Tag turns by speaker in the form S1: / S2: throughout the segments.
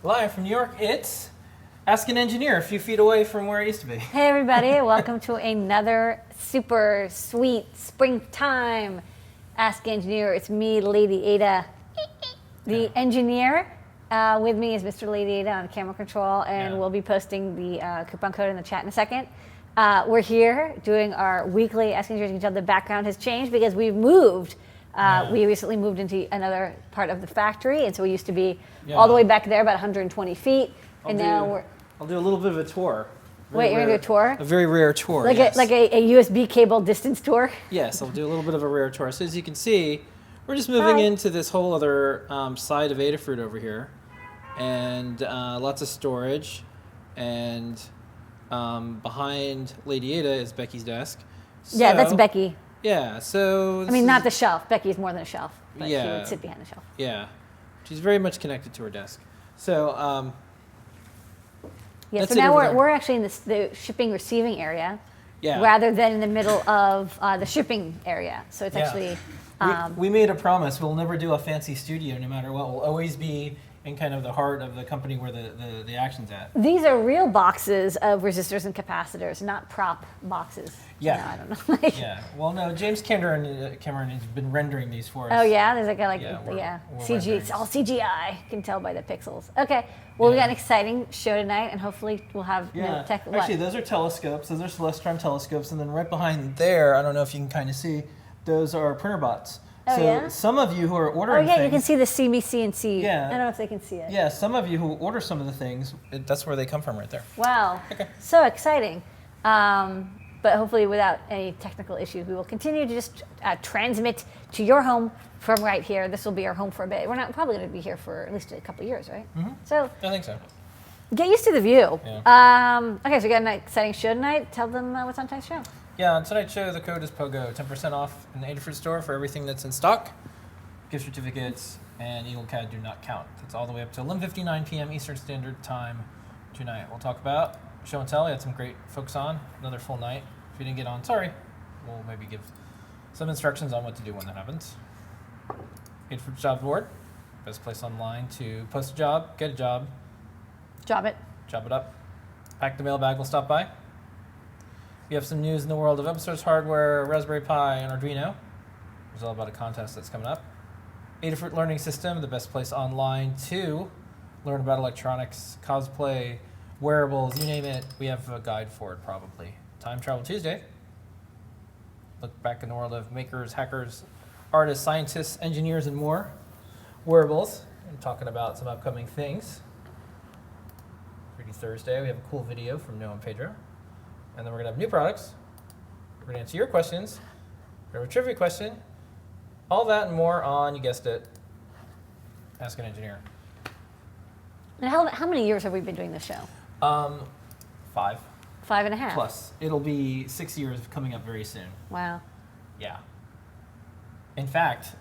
S1: Live from New York, it's Ask an Engineer, a few feet away from where it used to be.
S2: Hey everybody, welcome to another super sweet springtime Ask Engineer. It's me, Lady Ada, the engineer. With me is Mr. Lady Ada on camera control, and we'll be posting the coupon code in the chat in a second. We're here doing our weekly Ask Engineers. You can tell the background has changed because we've moved. We recently moved into another part of the factory, and so we used to be all the way back there, about 120 feet,
S1: I'll do a little bit of a tour.
S2: Wait, you're going to do a tour?
S1: A very rare tour,
S2: like
S1: yes.
S2: a USB cable distance tour?
S1: Yes, I'll do a little bit of a rare tour. So as you can see, we're just moving into this whole other side of Adafruit over here, and lots of storage, and behind Lady Ada is Becky's desk. So,
S2: yeah, that's Becky.
S1: Yeah, so...
S2: I mean, not the shelf. Becky is more than a shelf, but she
S1: Yeah.
S2: would sit behind the shelf.
S1: Yeah, she's very much connected to her desk. So,
S2: Yeah,
S1: that's
S2: so
S1: it
S2: now
S1: over there.
S2: we're actually in the shipping receiving area,
S1: yeah.
S2: rather than in the middle of the shipping area. So it's
S1: Yeah.
S2: actually...
S1: We made a promise. We'll never do a fancy studio no matter what. We'll always be in kind of the heart of the company where the action's at.
S2: These are real boxes of resistors and capacitors, not prop boxes.
S1: Yeah.
S2: No, I don't know.
S1: Yeah. Well, no, James Cameron has been rendering these for us.
S2: Oh yeah, there's like a
S1: we're
S2: CG. It's
S1: rendering.
S2: all CGI. You can tell by the pixels. Okay. Well, we got an exciting show tonight, and hopefully we'll have tech.
S1: Actually, those are telescopes. Those are Celestron telescopes, and then right behind there, I don't know if you can kind of see, those are printer bots.
S2: Oh,
S1: so
S2: yeah?
S1: some of you who are
S2: Oh
S1: ordering
S2: yeah,
S1: things,
S2: you can see the See Me CNC.
S1: Yeah.
S2: I don't know if they can see it.
S1: yeah, some of you who order some of the things, that's where they come from right there.
S2: Wow.
S1: Okay.
S2: So exciting. But hopefully without any technical issues, we will continue to just transmit to your home from right here. This will be our home for a bit. We're not probably going to be here for at least a couple of years, right?
S1: Mm-hmm.
S2: So
S1: I think so.
S2: get used to the view.
S1: Yeah.
S2: Okay, so we got an exciting show tonight. Tell them what's on tonight's show.
S1: Yeah, on tonight's show, the code is POGO, 10% off in the Adafruit store for everything that's in stock. Gift certificates and EagleCAD do not count. That's all the way up to 11:59 p.m. Eastern Standard Time tonight. We'll talk about show and tell. We had some great folks on. Another full night. If you didn't get on, sorry. We'll maybe give some instructions on what to do when that happens. Adafruit Job Board, best place online to post a job, get a job,
S2: Job it.
S1: job it up. Pack the mailbag will stop by. We have some news in the world of open source hardware, Raspberry Pi, and Arduino. It's all about a contest that's coming up. Adafruit Learning System, the best place online to learn about electronics, cosplay, wearables, you name it. We have a guide for it probably. Time Travel Tuesday. Look back in the world of makers, hackers, artists, scientists, engineers, and more. Wearables, and talking about some upcoming things. 3D Thursday, we have a cool video from Noah and Pedro. And then we're going to have new products. We're going to answer your questions. We have a trivia question. All that and more on, you guessed it, Ask an Engineer.
S2: And how many years have we been doing this show?
S1: 5
S2: 5.5.
S1: plus. It'll be 6 years coming up very soon.
S2: Wow.
S1: Yeah. In fact,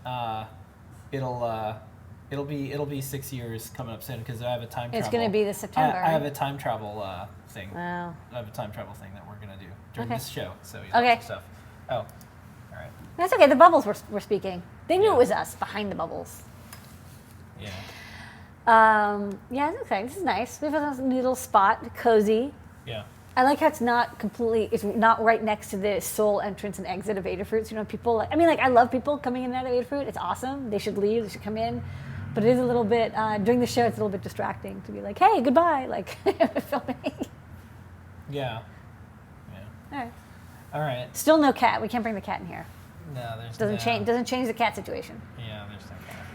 S1: it'll be 6 years coming up soon because I have a time travel.
S2: It's going to be this September.
S1: I have a time travel thing.
S2: Wow.
S1: I have a time travel thing that we're going to do during this show. So
S2: Okay.
S1: stuff. Oh, all right.
S2: That's okay. The bubbles were speaking. They knew it was us behind the bubbles.
S1: Yeah.
S2: Yeah, it's exciting. This is nice. We have a new little spot, cozy.
S1: Yeah.
S2: I like how it's not right next to the sole entrance and exit of Adafruit. So, people, I love people coming in and out of Adafruit. It's awesome. They should leave. They should come in. But it is a little bit, during the show, it's a little bit distracting to be like, hey, goodbye, like, filming.
S1: Yeah.
S2: All right.
S1: All right.
S2: Still no cat. We can't bring the cat in here.
S1: No, there's
S2: Doesn't change the cat situation.
S1: Yeah, there's no cat.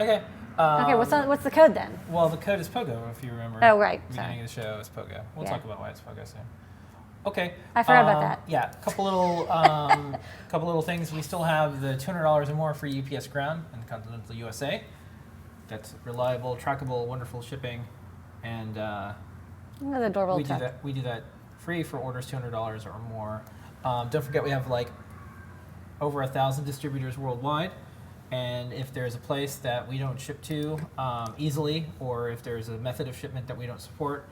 S1: Okay.
S2: Okay, what's the code then?
S1: Well, the code is POGO, if you remember.
S2: Oh, right.
S1: Beginning of the show is POGO. We'll talk about why it's POGO soon. Okay.
S2: I forgot about that.
S1: Yeah, a couple little things. We still have the $200 or more for UPS Ground in the continental USA. That's reliable, trackable, wonderful shipping, and
S2: The doorbell
S1: we
S2: truck.
S1: do that free for orders $200 or more. Don't forget we have like over 1,000 distributors worldwide. And if there's a place that we don't ship to easily, or if there's a method of shipment that we don't support,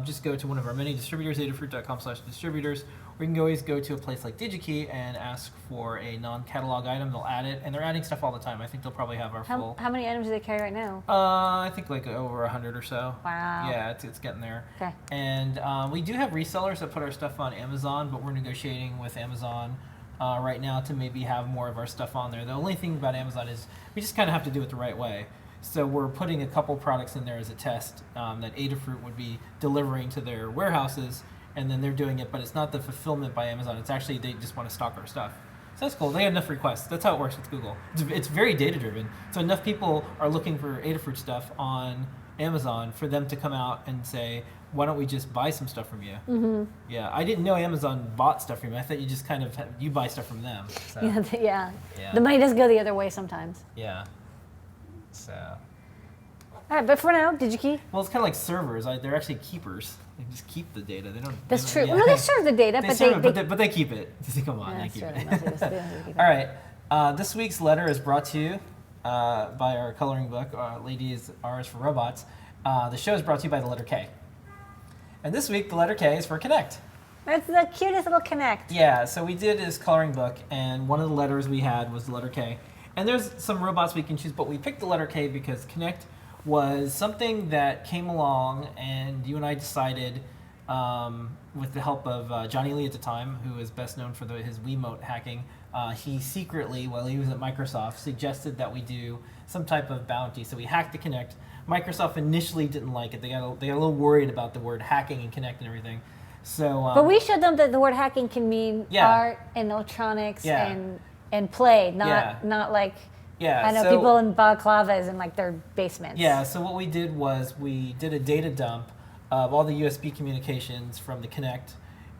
S1: just go to one of our many distributors, adafruit.com/distributors, or you can always go to a place like DigiKey and ask for a non-catalog item. They'll add it, and they're adding stuff all the time. I think they'll probably have our full.
S2: How many items do they carry right now?
S1: I think like over 100 or so.
S2: Wow.
S1: Yeah, it's getting there.
S2: Okay.
S1: And we do have resellers that put our stuff on Amazon, but we're negotiating with Amazon right now to maybe have more of our stuff on there. The only thing about Amazon is we just kind of have to do it the right way. So we're putting a couple products in there as a test that Adafruit would be delivering to their warehouses, and then they're doing it, but it's not the fulfillment by Amazon. It's actually they just want to stock our stuff. So that's cool. They have enough requests. That's how it works with Google. It's very data-driven. So enough people are looking for Adafruit stuff on Amazon for them to come out and say, why don't we just buy some stuff from you? Mm-hmm. Yeah, I didn't know Amazon bought stuff from you. I thought you just kind of, you buy stuff from them. So.
S2: Yeah.
S1: Yeah.
S2: The money does go the other way sometimes.
S1: Yeah. So.
S2: All right, but for now, DigiKey.
S1: Well, it's kind of like servers. They're actually keepers. They just keep the data. They don't.
S2: That's
S1: they
S2: true.
S1: don't,
S2: Well, no, they serve the data,
S1: but they keep it. Come on,
S2: yeah,
S1: they keep
S2: that's true.
S1: it. All right. This week's letter is brought to you by our coloring book, Lady is R is for Robots. The show is brought to you by the letter K. And this week, the letter K is for Kinect.
S2: It's the cutest little Kinect.
S1: Yeah, so we did this coloring book, and one of the letters we had was the letter K. And there's some robots we can choose, but we picked the letter K because Kinect was something that came along, and you and I decided, with the help of Johnny Lee at the time, who is best known for his Wiimote hacking, he secretly, while he was at Microsoft, suggested that we do some type of bounty. So we hacked the Kinect. Microsoft initially didn't like it. They got a little worried about the word hacking and Kinect and everything. So,
S2: but we showed them that the word hacking can mean art and electronics and play, not like I know people in balaclavas in like their basements. Yeah.
S1: So what we did was we did a data dump of all the USB communications from the Kinect,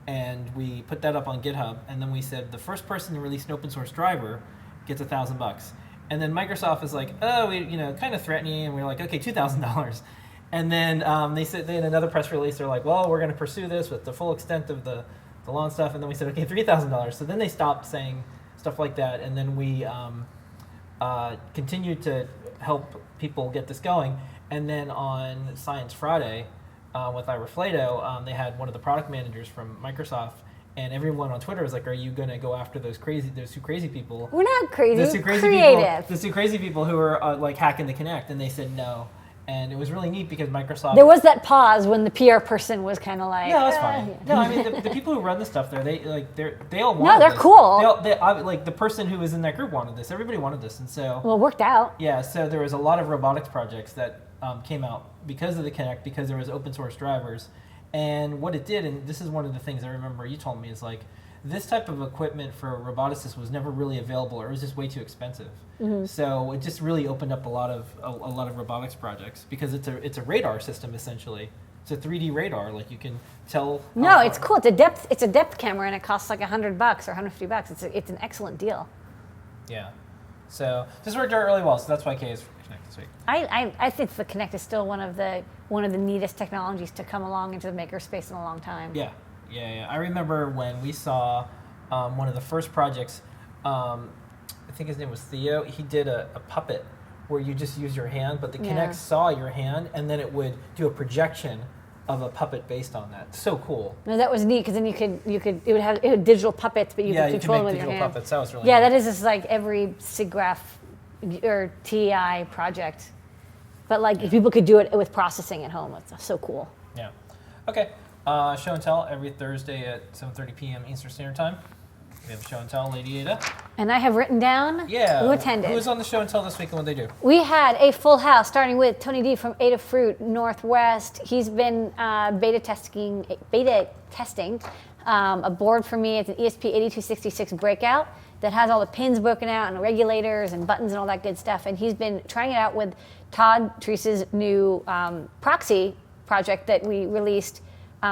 S1: and we put that up on GitHub. And then we said the first person to release an open source driver gets $1,000. And then Microsoft is like, oh, we kind of threatening, and we're like, okay, $2,000. And then they said they had another press release. They're like, well, we're going to pursue this with the full extent of the law and stuff. And then we said, okay, $3,000. So then they stopped saying stuff like that, and then we continued to help people get this going. And then on Science Friday with Iraflato, they had one of the product managers from Microsoft. And everyone on Twitter was like, "Are you going to go after those two crazy people?"
S2: We're not crazy.
S1: Those two crazy
S2: creative.
S1: Those two crazy people who were like hacking the Kinect, and they said no. And it was really neat because Microsoft.
S2: There was that pause when the PR person was kind of like,
S1: "No, that's fine." Yeah. No, I mean the people who run the stuff there, they all wanted.
S2: No, they're
S1: this.
S2: cool.
S1: They like the person who was in that group wanted this. Everybody wanted this, and so.
S2: Well, it worked out.
S1: Yeah, so there was a lot of robotics projects that came out because of the Kinect, because there was open source drivers, and what it did, and this is one of the things I remember you told me is like. This type of equipment for roboticists was never really available, or it was just way too expensive. Mm-hmm. So it just really opened up a lot of robotics projects because it's a radar system essentially. It's a 3D radar, like you can tell.
S2: No, it's cool. It's a depth camera, and it costs like $100 or $150. It's an excellent deal.
S1: Yeah. So this worked out really well. So that's why K is for Kinect this week.
S2: I think the Kinect is still one of the neatest technologies to come along into the makerspace in a long time.
S1: Yeah. Yeah. I remember when we saw one of the first projects, I think his name was Theo, he did a puppet where you just use your hand, but the Kinect saw your hand, and then it would do a projection of a puppet based on that. So cool.
S2: No, that was neat, because then it would have digital puppets, but you could control them with your hand.
S1: Yeah, you could make digital puppets. That was really
S2: neat.
S1: That
S2: is just like every SIGGRAPH or TI project. But like if people could do it with processing at home, it's so cool.
S1: Yeah. Okay. Show and tell every Thursday at 7:30 p.m. Eastern Standard Time. We have a show and tell, Lady Ada.
S2: And I have written down who attended.
S1: Who was on the show and tell this week, and what they do?
S2: We had a full house, starting with Tony D from Adafruit Northwest. He's been beta testing a board for me. It's an ESP8266 breakout that has all the pins broken out and regulators and buttons and all that good stuff. And he's been trying it out with Todd Treese's new proxy project that we released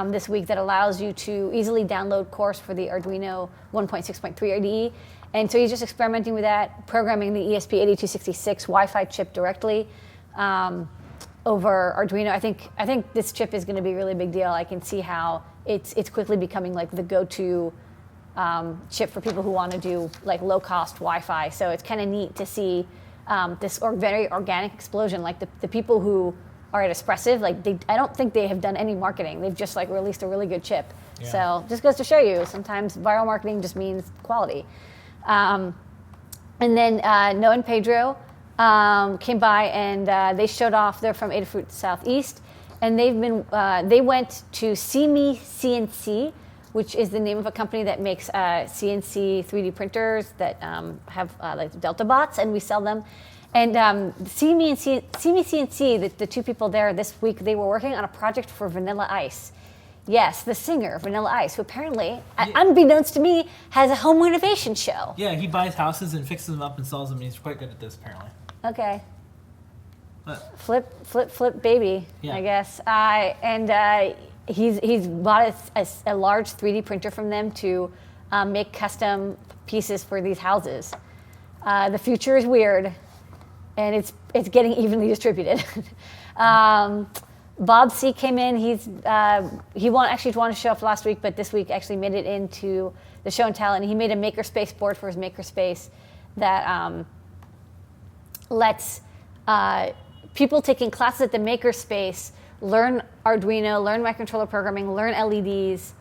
S2: this week that allows you to easily download course for the Arduino 1.6.3 IDE. And so he's just experimenting with that, programming the ESP8266 Wi-Fi chip directly over Arduino. I think this chip is going to be a really big deal. I can see how it's quickly becoming like the go-to chip for people who want to do like low-cost Wi-Fi. So it's kind of neat to see this very organic explosion. Like the people who are expressive. Like I don't think they have done any marketing. They've just like released a really good chip.
S1: Yeah.
S2: So just goes to show you, sometimes viral marketing just means quality. And then Noah and Pedro came by and they showed off. They're from Adafruit Southeast, and they went to See Me CNC, which is the name of a company that makes CNC 3D printers that have like Delta bots, and we sell them. And See Me CNC, the two people there this week, they were working on a project for Vanilla Ice. Yes, the singer, Vanilla Ice, who apparently, unbeknownst to me, has a home renovation show.
S1: Yeah, he buys houses and fixes them up and sells them. He's quite good at this, apparently.
S2: Okay.
S1: But,
S2: Flip, baby,
S1: Yeah.
S2: I guess. He's bought a large 3D printer from them to make custom pieces for these houses. The future is weird, and it's getting evenly distributed. Bob C came in. He wanted to show up last week, but this week actually made it into the show and tell, and he made a makerspace board for his makerspace that lets people taking classes at the makerspace learn Arduino, learn microcontroller programming, learn LEDs,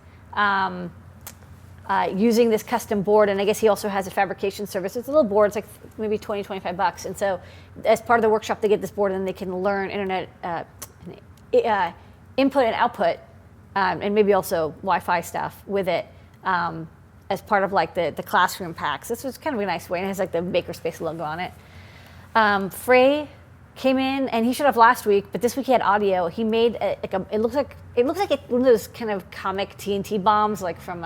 S2: using this custom board. And I guess he also has a fabrication service. It's a little board. It's like maybe $20, $25. And so as part of the workshop, they get this board and they can learn internet input and output, and maybe also Wi-Fi stuff with it as part of like the classroom packs. This was kind of a nice way, and it has like the makerspace logo on it. Frey came in, and he showed up last week, but this week he had audio. He made it looks like one of those kind of comic TNT bombs, like from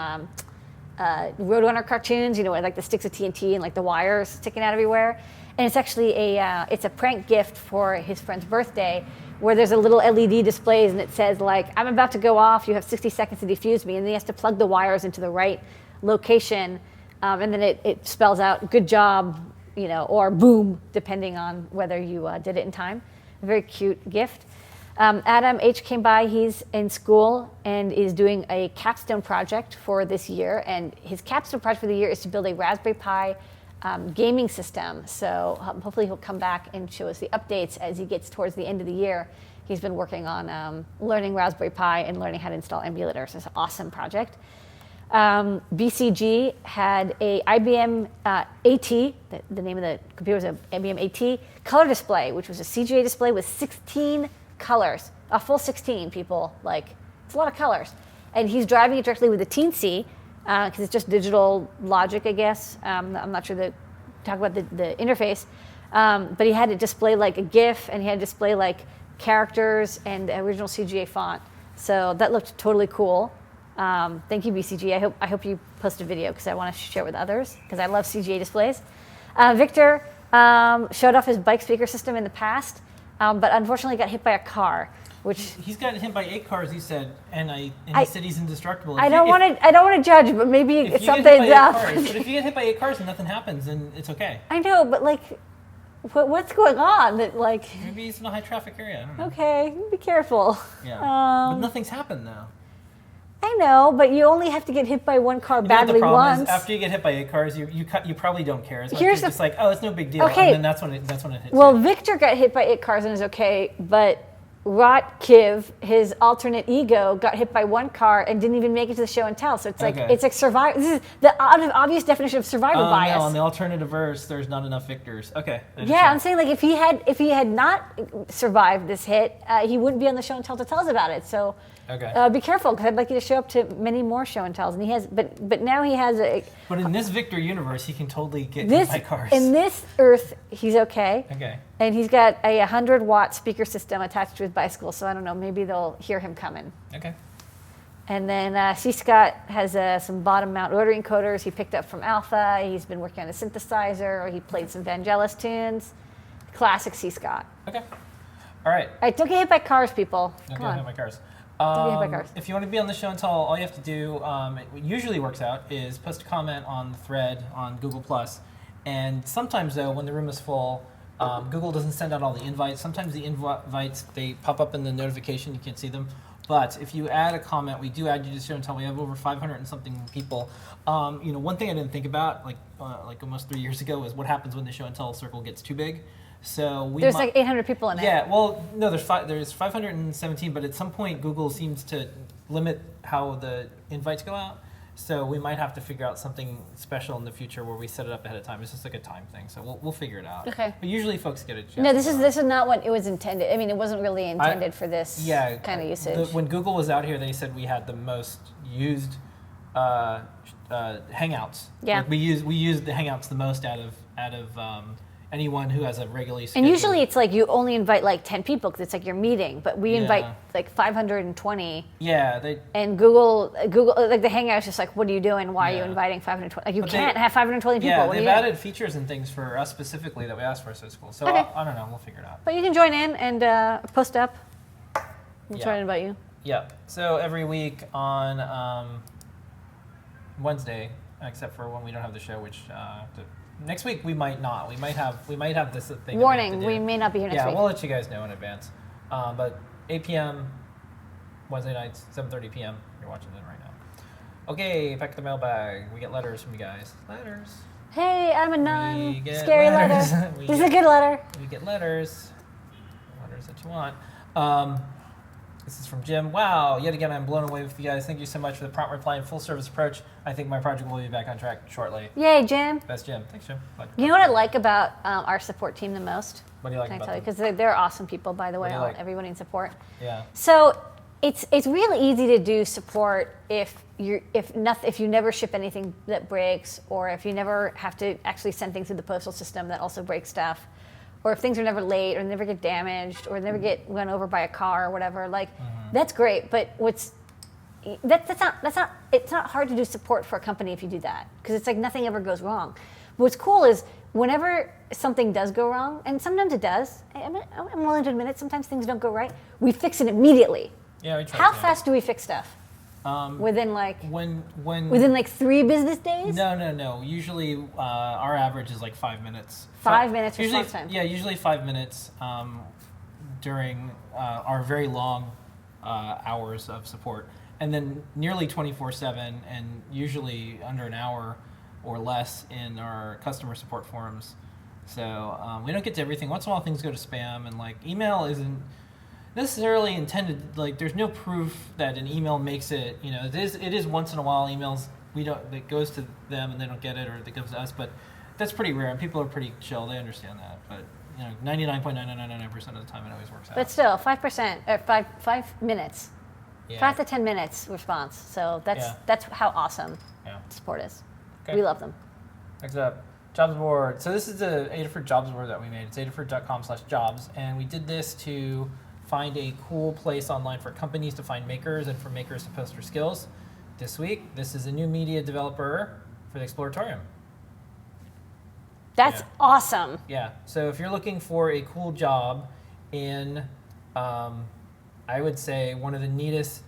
S2: Roadrunner cartoons, where like the sticks of TNT and like the wires sticking out everywhere. And it's actually it's a prank gift for his friend's birthday, where there's a little LED displays, and it says like, "I'm about to go off. You have 60 seconds to defuse me," and then he has to plug the wires into the right location, and then it spells out "good job," or "boom," depending on whether you did it in time. A very cute gift. Adam H came by. He's in school and is doing a capstone project for this year, and his capstone project for the year is to build a Raspberry Pi gaming system. So hopefully he'll come back and show us the updates as he gets towards the end of the year. He's been working on learning Raspberry Pi and learning how to install emulators. It's an awesome project. BCG had a IBM AT, the name of the computer was an IBM AT, color display, which was a CGA display with 16 colors, a full 16 people. Like, it's a lot of colors. And he's driving it directly with a Teensy, because it's just digital logic, I guess. I'm not sure talk about the interface. But he had to display like a GIF, and he had to display like characters and the original CGA font. So that looked totally cool. Thank you, BCG. I hope you post a video, because I want to share it with others, because I love CGA displays. Victor showed off his bike speaker system in the past, but unfortunately got hit by a car. Which
S1: he's gotten hit by 8 cars, he said, and he said he's indestructible.
S2: I don't want to judge, but maybe something's up.
S1: But if you get hit by 8 cars and nothing happens, then it's okay.
S2: I know, but like, what's going on? That like,
S1: maybe it's in a high traffic area. I don't know.
S2: Okay, be careful.
S1: Yeah, but nothing's happened though.
S2: I know, but you only have to get hit by one car badly once.
S1: Is, after you get hit by 8 cars, you probably don't care. It's just like, oh, it's no big deal.
S2: Okay.
S1: And then that's when it hits.
S2: Well,
S1: you.
S2: Victor got hit by 8 cars and is okay, but Rotkiv, his alternate ego, got hit by 1 car and didn't even make it to the show and tell. So it's like it's like survival. This is the obvious definition of survivor bias.
S1: No, on the alternative verse, there's not enough victors. Okay.
S2: Yeah, I'm saying like if he had not survived this hit, he wouldn't be on the show and tell to tell us about it. So be careful, because I'd like you to show up to many more show and tells. And he has, but now he has a.
S1: But in this Victor universe, he can totally get hit by cars.
S2: In this Earth, he's okay.
S1: Okay.
S2: And he's got a 100-watt speaker system attached to his bicycle, so I don't know, maybe they'll hear him coming.
S1: Okay.
S2: And then C. Scott has some bottom mount rotary encoders he picked up from Alpha. He's been working on a synthesizer. He played some Vangelis tunes. Classic C. Scott.
S1: Okay. All right.
S2: All right, don't get hit by cars, people.
S1: Don't get hit by cars.
S2: Don't get hit by cars.
S1: If you want to be on the show and tell, all you have to do, it usually works out, is post a comment on the thread on Google+. And sometimes, though, when the room is full, Google doesn't send out all the invites. Sometimes the invites, they pop up in the notification. You can't see them. But if you add a comment, we do add you to the show and tell. We have over 500 and something people. One thing I didn't think about, like almost 3 years ago, is what happens when the show and tell circle gets too big. So
S2: There's like 800 people in it.
S1: Yeah, well, no, there's 517, but at some point Google seems to limit how the invites go out. So we might have to figure out something special in the future where we set it up ahead of time. It's just like a time thing, so we'll figure it out.
S2: Okay.
S1: But usually folks get a chance.
S2: No, this is not what it was intended. I mean, it wasn't really intended for this kind of usage.
S1: When Google was out here, they said we had the most used Hangouts.
S2: Yeah.
S1: Like we use the Hangouts the most out of anyone who has a regularly scheduled.
S2: And usually it's like you only invite like 10 people because it's like your meeting, but we invite like 520.
S1: Yeah,
S2: and Google like the Hangout is just like, what are you doing? Why are you inviting 520? Like you can't have 520 people.
S1: Yeah,
S2: what
S1: they've added features and things for us specifically that we asked for, so it's cool. So
S2: okay.
S1: I don't know, we'll figure it out.
S2: But you can join in and post up. We'll try to invite you.
S1: Yeah. So every week on Wednesday, except for when we don't have the show, which next week we might not. We might have this thing.
S2: Warning: we may not be here next week.
S1: Yeah, we'll let you guys know in advance. But 8 p.m. Wednesday nights, 7:30 p.m. You're watching it right now. Okay, back to the mailbag. We get letters from you guys. Letters.
S2: Hey, I'm a nun.
S1: Scary
S2: letter. This is a good letter.
S1: We get letters. Letters that you want. This is from Jim. Wow, yet again, I'm blown away with you guys. Thank you so much for the prompt reply and full service approach. I think my project will be back on track shortly.
S2: Yay, Jim.
S1: Best Jim. Thanks, Jim.
S2: You know what I like about our support team the most?
S1: What do you like
S2: Can I
S1: about
S2: tell you?
S1: them?
S2: Because they're awesome people, by the way,
S1: like?
S2: everybody in support.
S1: Yeah.
S2: So it's really easy to do support if you never ship anything that breaks, or if you never have to actually send things through the postal system that also breaks stuff, or if things are never late or never get damaged or never get run over by a car or whatever. Like that's great, but it's not hard to do support for a company if you do that, because it's like nothing ever goes wrong. What's cool is whenever something does go wrong, and sometimes it does, I'm willing to admit it, sometimes things don't go right, we fix it immediately.
S1: Yeah, we try
S2: How
S1: to.
S2: fast do we fix stuff? Within like
S1: within
S2: like 3 business days?
S1: No. Usually our average is like 5 minutes.
S2: 5 minutes
S1: usually,
S2: response time.
S1: Yeah, usually 5 minutes during our very long hours of support, and then nearly 24/7, and usually under an hour or less in our customer support forums. So we don't get to everything. Once in a while, things go to spam, and like email isn't necessarily intended. Like there's no proof that an email makes it. You know, it is once in a while emails that goes to them and they don't get it, or that goes to us, but that's pretty rare, and people are pretty chill. They understand that, but 99.9999% of the time it always works out.
S2: But still, 5% or 5 minutes, 5 to 10 minutes response. So that's how awesome support is.
S1: Okay.
S2: We love them.
S1: Next up, jobs board. So this is the Adafruit jobs board that we made. It's adafruit.com/jobs, and we did this to find a cool place online for companies to find makers and for makers to post their skills. This week, this is a new media developer for the Exploratorium.
S2: That's awesome.
S1: Yeah. So if you're looking for a cool job in, I would say, one of the neatest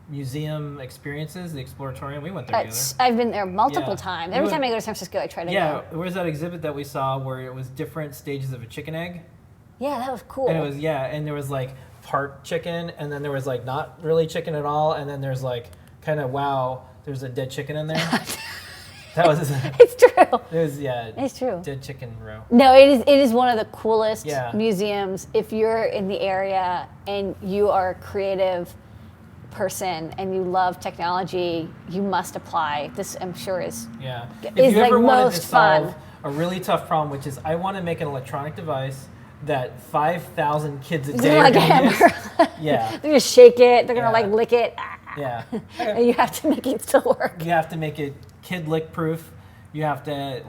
S1: museum experiences, the Exploratorium, we went there together.
S2: I've been there multiple times. Every time I go to San Francisco, I try to go.
S1: Yeah. Where's that exhibit that we saw where it was different stages of a chicken egg?
S2: Yeah, that was cool.
S1: And it was and there was like part chicken, and then there was like not really chicken at all, and then there's like kind of there's a dead chicken in there. That was
S2: it's true.
S1: It was
S2: it's true.
S1: Dead chicken row.
S2: No, it is one of the coolest museums. If you're in the area and you are a creative person and you love technology, you must apply. This, I'm sure, is
S1: If you
S2: like
S1: ever wanted
S2: most
S1: to solve
S2: fun.
S1: a really tough problem, which is I want to make an electronic device that 5,000 kids a day
S2: like
S1: are
S2: a
S1: going to
S2: hammer.
S1: use. Yeah.
S2: They're going to shake it. They're going to like lick it.
S1: Yeah.
S2: And you have to make it still work.
S1: You have to make it kid lick proof. You have to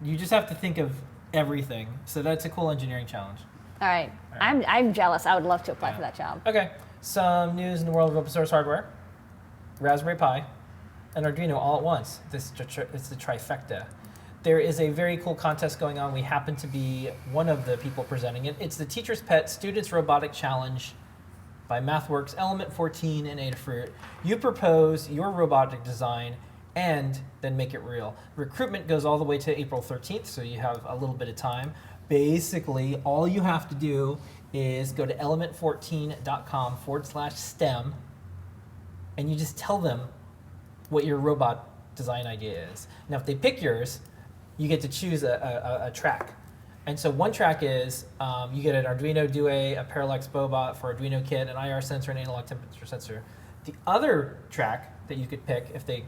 S1: you just have to think of everything. So that's a cool engineering challenge.
S2: All right. I'm jealous. I would love to apply for that job.
S1: Okay. Some news in the world of open source hardware. Raspberry Pi and Arduino all at once. It's the trifecta. There is a very cool contest going on. We happen to be one of the people presenting it. It's the Teacher's Pet Students Robotic Challenge by MathWorks, Element 14, and Adafruit. You propose your robotic design and then make it real. Recruitment goes all the way to April 13th, so you have a little bit of time. Basically, all you have to do is go to element14.com/STEM, and you just tell them what your robot design idea is. Now, if they pick yours, you get to choose a track. And so one track is you get an Arduino Due, a Parallax Bobot for Arduino kit, an IR sensor, and analog temperature sensor. The other track that you could pick if they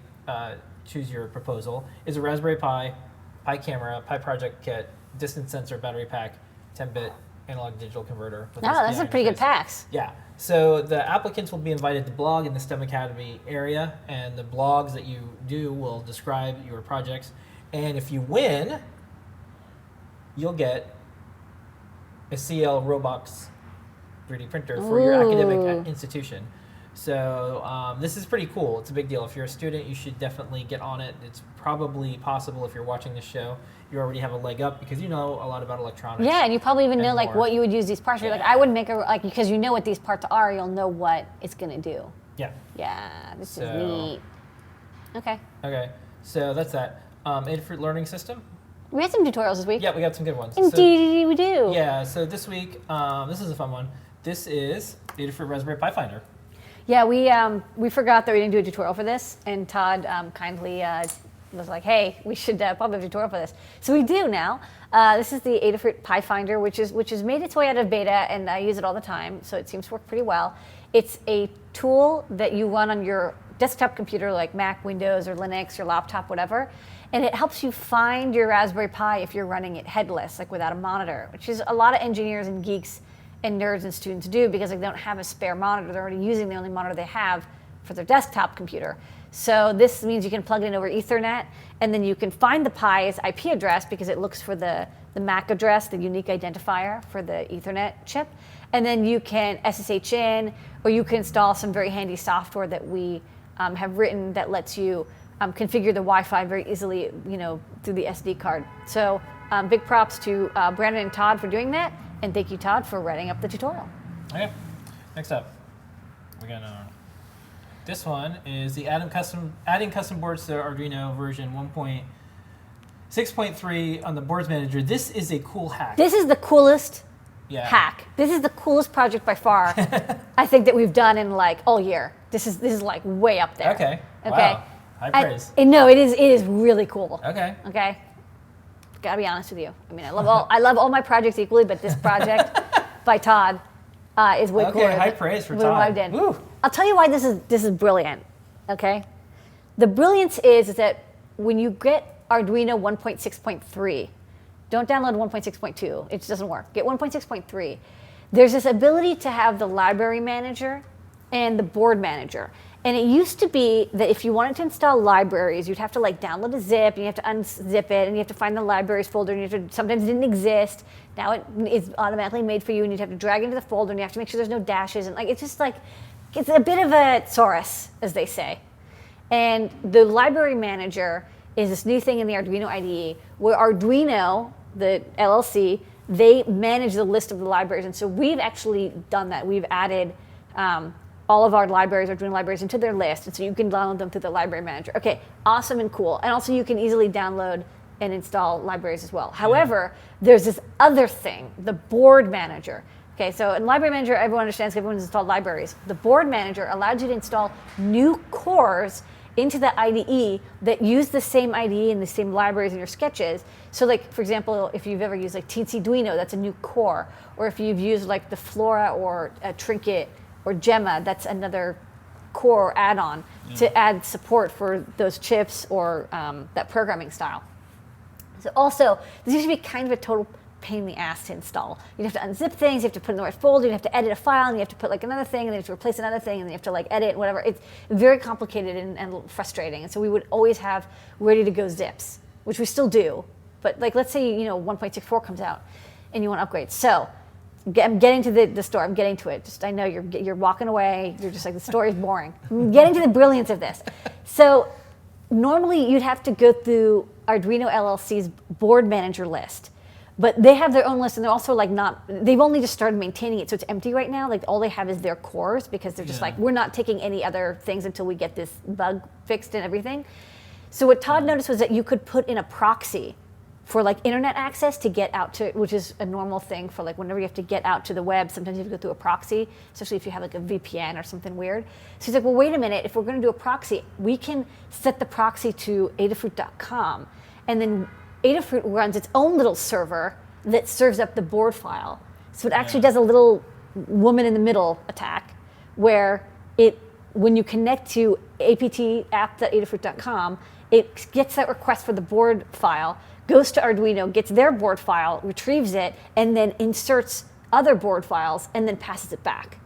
S1: choose your proposal is a Raspberry Pi, Pi camera, Pi project kit, distance sensor, battery pack, 10-bit analog digital converter.
S2: Oh, that's a pretty good packs.
S1: Yeah. So the applicants will be invited to blog in the STEM Academy area, and the blogs that you do will describe your projects. And if you win, you'll get a CL Robox 3D printer for your academic institution. So this is pretty cool. It's a big deal. If you're a student, you should definitely get on it. It's probably possible if you're watching this show, you already have a leg up because you know a lot about electronics.
S2: Yeah, and you probably even know like
S1: more.
S2: what you would use these parts for.
S1: Yeah.
S2: Like I would make a like because you know what these parts are, you'll know what it's gonna do.
S1: Yeah.
S2: Yeah, this is neat. Okay.
S1: Okay, so that's that. Adafruit Learning System.
S2: We had some tutorials this week.
S1: Yeah, we got some good ones.
S2: Indeed, we do.
S1: Yeah, so this week, this is a fun one. This is Adafruit Raspberry Pi Finder.
S2: Yeah, we forgot that we didn't do a tutorial for this, and Todd kindly was like, "Hey, we should probably have a tutorial for this." So we do now. This is the Adafruit Pi Finder, which has made its way out of beta, and I use it all the time, so it seems to work pretty well. It's a tool that you run on your desktop computer, like Mac, Windows, or Linux, your laptop, whatever, and it helps you find your Raspberry Pi if you're running it headless, like without a monitor, which is a lot of engineers and geeks and nerds and students do because like, they don't have a spare monitor. They're already using the only monitor they have for their desktop computer. So this means you can plug it in over Ethernet, and then you can find the Pi's IP address because it looks for the MAC address, the unique identifier for the Ethernet chip. And then you can SSH in, or you can install some very handy software that we have written that lets you configure the Wi-Fi very easily, through the SD card. So big props to Brandon and Todd for doing that. And thank you, Todd, for writing up the tutorial.
S1: Okay, next up, we're gonna. This one is the adding custom boards to Arduino version 1.6.3 on the boards manager. This is a cool hack.
S2: This is the coolest hack. This is the coolest project by far. I think that we've done in like all year. This is like way up there.
S1: Okay. Wow. High praise.
S2: No, it is really cool.
S1: Okay.
S2: Okay. Gotta be honest with you. I mean, I love all my projects equally, but this project by Todd is way cooler.
S1: Okay, high praise for
S2: Todd.
S1: Todd.
S2: What I did.
S1: Woo.
S2: I'll tell you why this is brilliant. Okay, the brilliance is that when you get Arduino 1.6.3, don't download 1.6.2. It just doesn't work. Get 1.6.3. There's this ability to have the library manager and the board manager. And it used to be that if you wanted to install libraries, you'd have to like download a zip, and you have to unzip it, and you have to find the libraries folder, and sometimes it didn't exist. Now it is automatically made for you, and you'd have to drag into the folder, and you have to make sure there's no dashes, and like it's just like, it's a bit of a thesaurus, as they say. And the library manager is this new thing in the Arduino IDE, where Arduino, the LLC, they manage the list of the libraries, and so we've actually done that. We've added all of our libraries, Arduino libraries, into their list, and so you can download them through the library manager. Okay, awesome and cool. And also you can easily download and install libraries as well. However, there's this other thing, the board manager. Okay, so in library manager, everyone understands because everyone's installed libraries. The board manager allows you to install new cores into the IDE that use the same IDE and the same libraries in your sketches. So like, for example, if you've ever used like Teensy-Duino, that's a new core. Or if you've used like the Flora or a Trinket or Gemma, that's another core add-on to add support for those chips or that programming style. So also, this used to be kind of a total pain in the ass to install. You'd have to unzip things, you have to put in the right folder, you'd have to edit a file, and you have to put like another thing, and then you have to replace another thing, and then you have to like edit, whatever. It's very complicated and frustrating. And so we would always have ready to go zips, which we still do. But like, let's say 1.64 comes out, and you want to upgrade. So I'm getting to the story. I'm getting to it. Just I know you're walking away. You're just like the story's boring. I'm getting to the brilliance of this. So normally you'd have to go through Arduino LLC's board manager list, but they have their own list, and they're also like they've only just started maintaining it, so it's empty right now. Like all they have is their cores because they're just like, we're not taking any other things until we get this bug fixed and everything. So what Todd noticed was that you could put in a proxy for like internet access to get out to, which is a normal thing for like whenever you have to get out to the web, sometimes you have to go through a proxy, especially if you have like a VPN or something weird. So he's like, well, wait a minute, if we're gonna do a proxy, we can set the proxy to Adafruit.com, and then Adafruit runs its own little server that serves up the board file. So it actually does a little woman in the middle attack where when you connect to apt.adafruit.com, it gets that request for the board file, goes to Arduino, gets their board file, retrieves it, and then inserts other board files and then passes it back.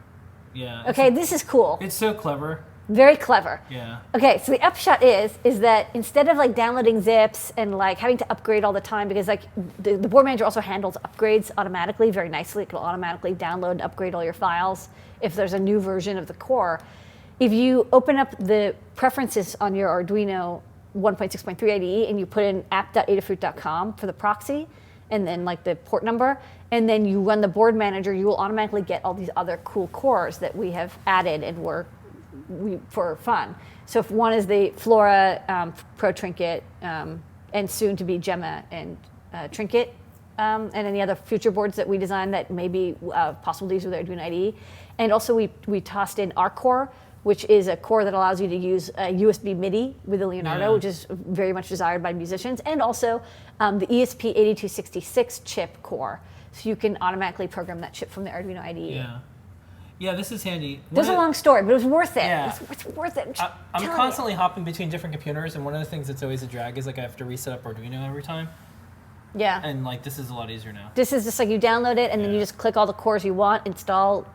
S1: Yeah.
S2: Okay, this is cool.
S1: It's so clever.
S2: Very clever.
S1: Yeah.
S2: Okay, so the upshot is that instead of like downloading zips and like having to upgrade all the time, because like the board manager also handles upgrades automatically very nicely. It will automatically download and upgrade all your files if there's a new version of the core. If you open up the preferences on your Arduino 1.6.3 IDE and you put in app.adafruit.com for the proxy and then like the port number, and then you run the board manager, you will automatically get all these other cool cores that we have added and for fun. So if one is the Flora Pro Trinket and soon to be Gemma and Trinket, and any other future boards that we design that may be possible to use with Arduino IDE. And also we tossed in our core, which is a core that allows you to use USB MIDI with the Leonardo, which is very much desired by musicians, and also the ESP8266 chip core. So you can automatically program that chip from the Arduino IDE.
S1: Yeah. Yeah, this is handy.
S2: There's a long story, but it was worth it.
S1: Yeah.
S2: It's worth it.
S1: I'm constantly hopping between different computers, and one of the things that's always a drag is like I have to reset up Arduino every time.
S2: Yeah.
S1: And like this is a lot easier now.
S2: This is just like you download it, and then you just click all the cores you want, install,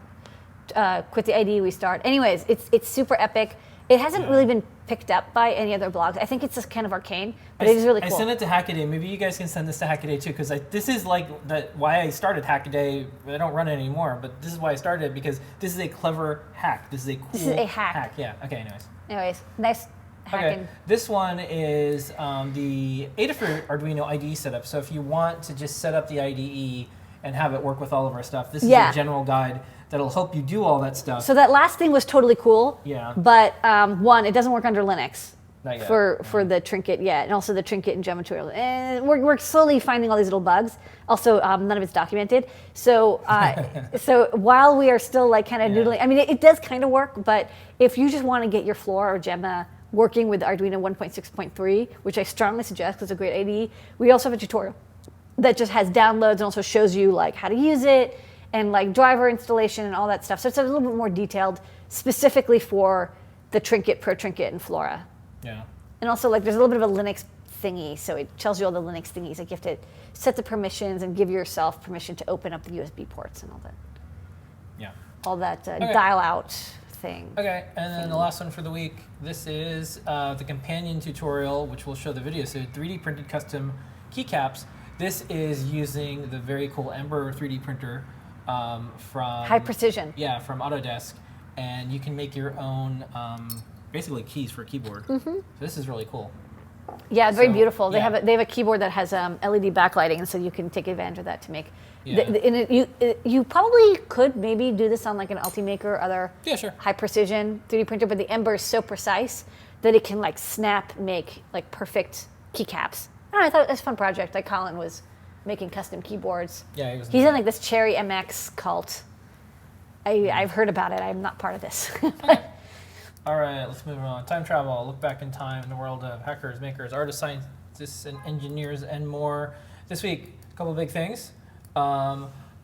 S2: quit the IDE, restart. Anyways, it's super epic. It hasn't really been picked up by any other blogs. I think it's just kind of arcane, but it is really cool.
S1: I sent it to Hackaday. Maybe you guys can send this to Hackaday too, because this is like why I started Hackaday. I don't run it anymore, but this is why I started, because this is a clever hack. This is a cool
S2: This is a hack.
S1: Yeah. Okay.
S2: Anyways, nice hacking.
S1: Okay. This one is the Adafruit Arduino IDE setup. So if you want to just set up the IDE and have it work with all of our stuff, this is a general guide that'll help you do all that stuff.
S2: So that last thing was totally cool.
S1: Yeah.
S2: But one, it doesn't work under Linux.
S1: Not yet.
S2: For the Trinket yet, and also the Trinket and Gemma tutorial. And we're slowly finding all these little bugs. Also, none of it's documented. So so while we are still like kind of noodling, I mean, it does kind of work, but if you just want to get your Flora or Gemma working with Arduino 1.6.3, which I strongly suggest because it's a great IDE, we also have a tutorial that just has downloads and also shows you like how to use it and like driver installation and all that stuff. So it's a little bit more detailed, specifically for the Trinket, Pro Trinket, and Flora.
S1: Yeah.
S2: And also like there's a little bit of a Linux thingy, so it tells you all the Linux thingies. Like you have to set the permissions and give yourself permission to open up the USB ports and all that.
S1: Yeah.
S2: All that dial out thing.
S1: Okay, and then the last one for the week. This is the companion tutorial, which will show the video. So 3D printed custom keycaps. This is using the very cool Ember 3D printer from
S2: High precision.
S1: Yeah, from Autodesk, and you can make your own basically keys for a keyboard. So this is really cool.
S2: Yeah, very beautiful. They have a keyboard that has LED backlighting, and so you can take advantage of that to make. You probably could maybe do this on like an Ultimaker or other high precision 3D printer, but the Ember is so precise that it can like make like perfect keycaps. I don't know, I thought it was a fun project. Like Colin was making custom keyboards.
S1: Yeah,
S2: he's in like this Cherry MX cult. I've heard about it. I'm not part of this.
S1: All right, let's move on. Time travel. Look back in time in the world of hackers, makers, artists, scientists, and engineers, and more. This week, a couple of big things.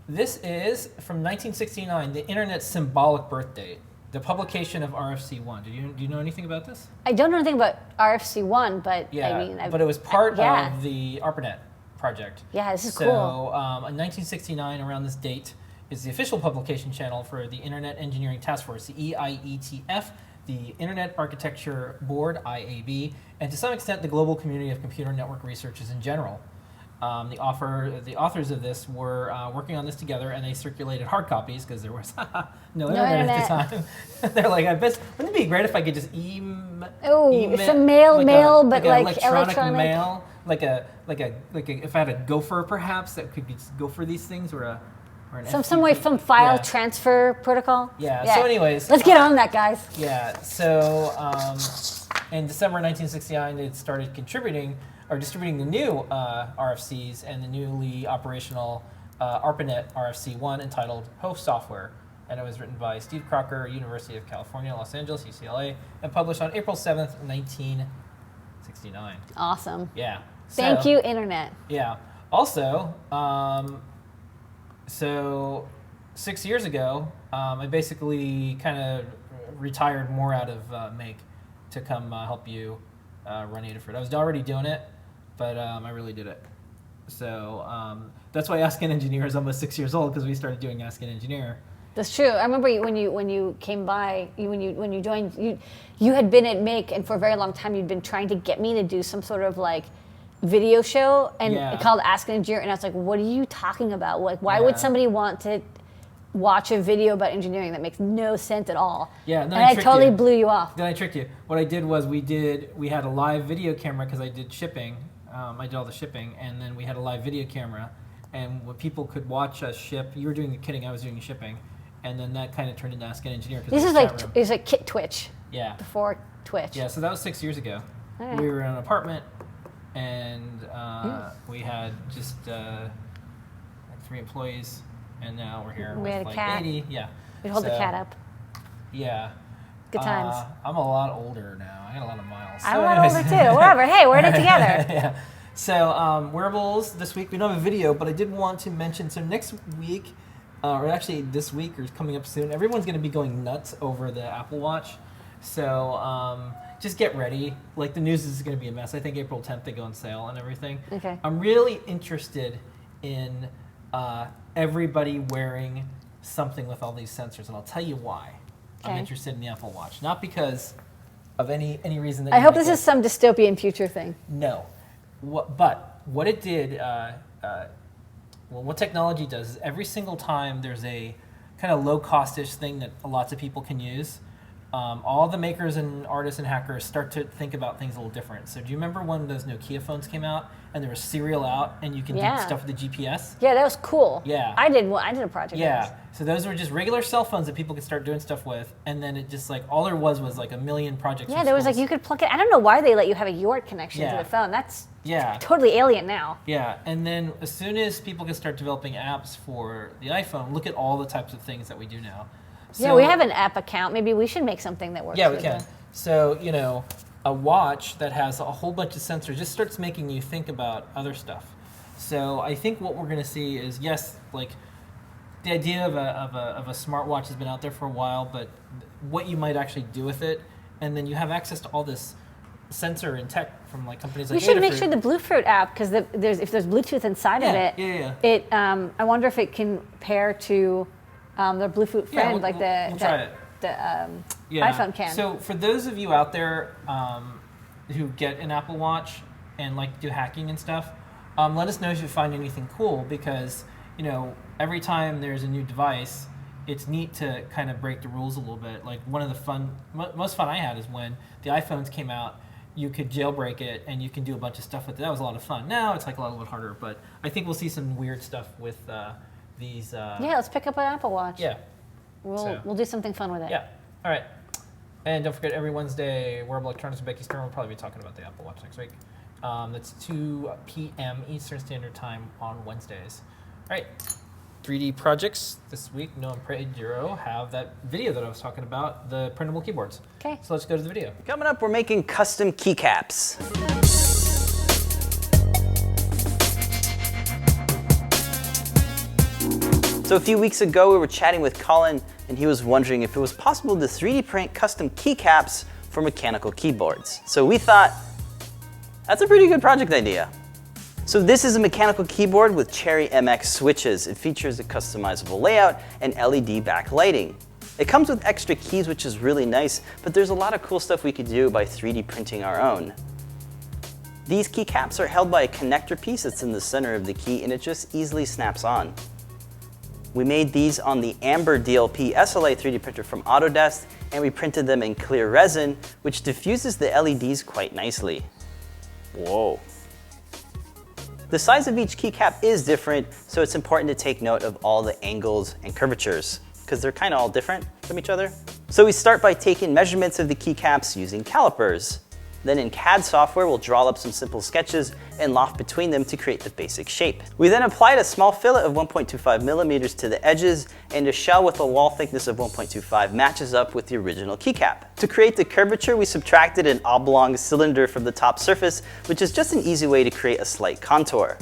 S1: This is from 1969, the internet's symbolic birth date, the publication of RFC1. Do you know anything about this?
S2: I don't know anything about RFC1, but I mean,
S1: but it was part of the ARPANET project.
S2: Yeah, this is
S1: cool.
S2: So,
S1: in 1969, around this date, is the official publication channel for the Internet Engineering Task Force, the EIETF, the Internet Architecture Board, IAB, and to some extent the global community of computer network researchers in general. The authors of this were working on this together, and they circulated hard copies because there was no internet at the time. They're like, I bet wouldn't it be great if I could just email
S2: some mail, but like
S1: electronic mail, like a if I had a gopher perhaps that could just go for these things, or
S2: some way from file transfer protocol.
S1: Yeah. So anyways,
S2: let's get on that, guys.
S1: Yeah. So in December 1969, it started distributing the new RFCs and the newly operational ARPANET RFC1 entitled Host Software. And it was written by Steve Crocker, University of California, Los Angeles, UCLA, and published on April 7th, 1969.
S2: Awesome.
S1: Yeah.
S2: Thank you, Internet.
S1: Yeah. Also, so 6 years ago, I basically kind of retired more out of Make to come help you run Adafruit. I was already doing it, but I really did it. So that's why Ask an Engineer is almost 6 years old, because we started doing Ask an Engineer.
S2: That's true. I remember when you came by, when you joined, you had been at Make, and for a very long time you'd been trying to get me to do some sort of like video show, and it called Ask an Engineer, and I was like, what are you talking about? Like, why would somebody want to watch a video about engineering? That makes no sense at all.
S1: Yeah, and then
S2: I totally blew you off.
S1: Then I tricked you. What I did was we had a live video camera, because I did shipping. I did all the shipping, and then we had a live video camera, and when people could watch us ship, you were doing the kitting, I was doing the shipping, and then that kind of turned into Ask an Engineer.
S2: This is like Kit Twitch.
S1: Yeah.
S2: Before Twitch.
S1: Yeah, so that was 6 years ago.
S2: Right.
S1: We were in an apartment, and we had just like 3 employees, and now we're here
S2: We
S1: with
S2: had a
S1: like
S2: cat.
S1: 80. Yeah.
S2: We'd hold the cat up.
S1: Yeah.
S2: Good times.
S1: I'm a lot older now. I got a lot of miles.
S2: I'm a lot older too. Whatever. Hey, we're in it together.
S1: Yeah. So wearables this week. We don't have a video, but I did want to mention. So next week, or actually this week, or coming up soon, everyone's going to be going nuts over the Apple Watch. So just get ready. Like, the news is going to be a mess. I think April 10th they go on sale and everything.
S2: Okay.
S1: I'm really interested in everybody wearing something with all these sensors, and I'll tell you why. I'm interested in the Apple Watch, not because of any reason that
S2: I hope this is some dystopian future thing.
S1: No, but what it did, what technology does is every single time there's a kind of low-cost-ish thing that lots of people can use, all the makers and artists and hackers start to think about things a little different. So do you remember when those Nokia phones came out and there was serial out and you can do stuff with the GPS?
S2: Yeah, that was cool.
S1: Yeah.
S2: I did a project.
S1: Yeah. So those were just regular cell phones that people could start doing stuff with, and then it just like all there was like a million projects.
S2: Yeah, there was like you could plug it. I don't know why they let you have a UART connection to
S1: Yeah.
S2: the phone. That's
S1: Yeah.
S2: totally alien now.
S1: Yeah, and then as soon as people can start developing apps for the iPhone, look at all the types of things that we do now. So,
S2: Yeah, we have an app account. Maybe we should make something that works.
S1: Yeah, we
S2: with
S1: can.
S2: the-
S1: So, a watch that has a whole bunch of sensors just starts making you think about other stuff. So I think what we're going to see is, yes, like the idea of a smartwatch has been out there for a while, but what you might actually do with it, and then you have access to all this sensor and tech from like companies like
S2: We should make
S1: Adafruit.
S2: sure the Bluefruit app, because if there's Bluetooth inside of it, it I wonder if it can pair to the Bluetooth friend,
S1: we'll try it.
S2: the iPhone can.
S1: So for those of you out there who get an Apple Watch and like do hacking and stuff, let us know if you find anything cool, because every time there's a new device, it's neat to kind of break the rules a little bit. Like one of the most fun I had is when the iPhones came out. You could jailbreak it and you can do a bunch of stuff with it. That was a lot of fun. Now it's like a little bit harder, but I think we'll see some weird stuff with these.
S2: Yeah, let's pick up an Apple Watch.
S1: Yeah.
S2: We'll do something fun with it.
S1: Yeah. All right. And don't forget, every Wednesday, Wearable Electronics and Becky's Turn will probably be talking about the Apple Watch next week. That's 2 p.m. Eastern Standard Time on Wednesdays. All right. 3D projects this week. Noah and Pedro have that video that I was talking about, the printable keyboards.
S2: Okay.
S1: So let's go to the video.
S3: Coming up, we're making custom keycaps. So a few weeks ago, we were chatting with Colin, and he was wondering if it was possible to 3D print custom keycaps for mechanical keyboards. So we thought, that's a pretty good project idea. So this is a mechanical keyboard with Cherry MX switches. It features a customizable layout and LED backlighting. It comes with extra keys, which is really nice, but there's a lot of cool stuff we could do by 3D printing our own. These keycaps are held by a connector piece that's in the center of the key, and it just easily snaps on. We made these on the Amber DLP SLA 3D printer from Autodesk, and we printed them in clear resin, which diffuses the LEDs quite nicely. Whoa. The size of each keycap is different, so it's important to take note of all the angles and curvatures, because they're kind of all different from each other. So we start by taking measurements of the keycaps using calipers. Then in CAD software, we'll draw up some simple sketches and loft between them to create the basic shape. We then applied a small fillet of 1.25 millimeters to the edges, and a shell with a wall thickness of 1.25 matches up with the original keycap. To create the curvature, we subtracted an oblong cylinder from the top surface, which is just an easy way to create a slight contour.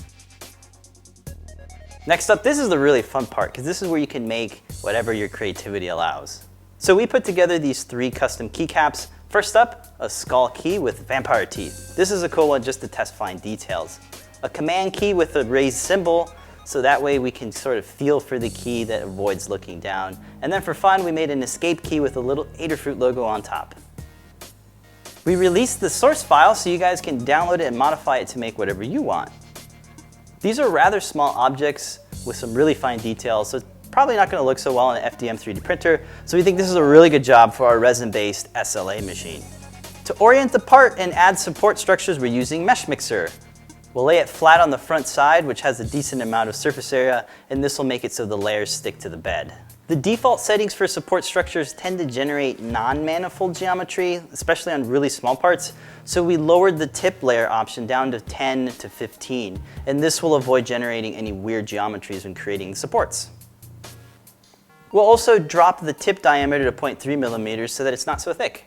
S3: Next up, this is the really fun part because this is where you can make whatever your creativity allows. So we put together these 3 custom keycaps. First up, a skull key with vampire teeth. This is a cool one just to test fine details. A command key with a raised symbol, so that way we can sort of feel for the key that avoids looking down. And then for fun, we made an escape key with a little Adafruit logo on top. We released the source file so you guys can download it and modify it to make whatever you want. These are rather small objects with some really fine details, so it's probably not going to look so well on an FDM 3D printer, so we think this is a really good job for our resin-based SLA machine. To orient the part and add support structures, we're using Mesh Mixer. We'll lay it flat on the front side, which has a decent amount of surface area, and this will make it so the layers stick to the bed. The default settings for support structures tend to generate non-manifold geometry, especially on really small parts, so we lowered the tip layer option down to 10 to 15, and this will avoid generating any weird geometries when creating supports. We'll also drop the tip diameter to 0.3 millimeters so that it's not so thick.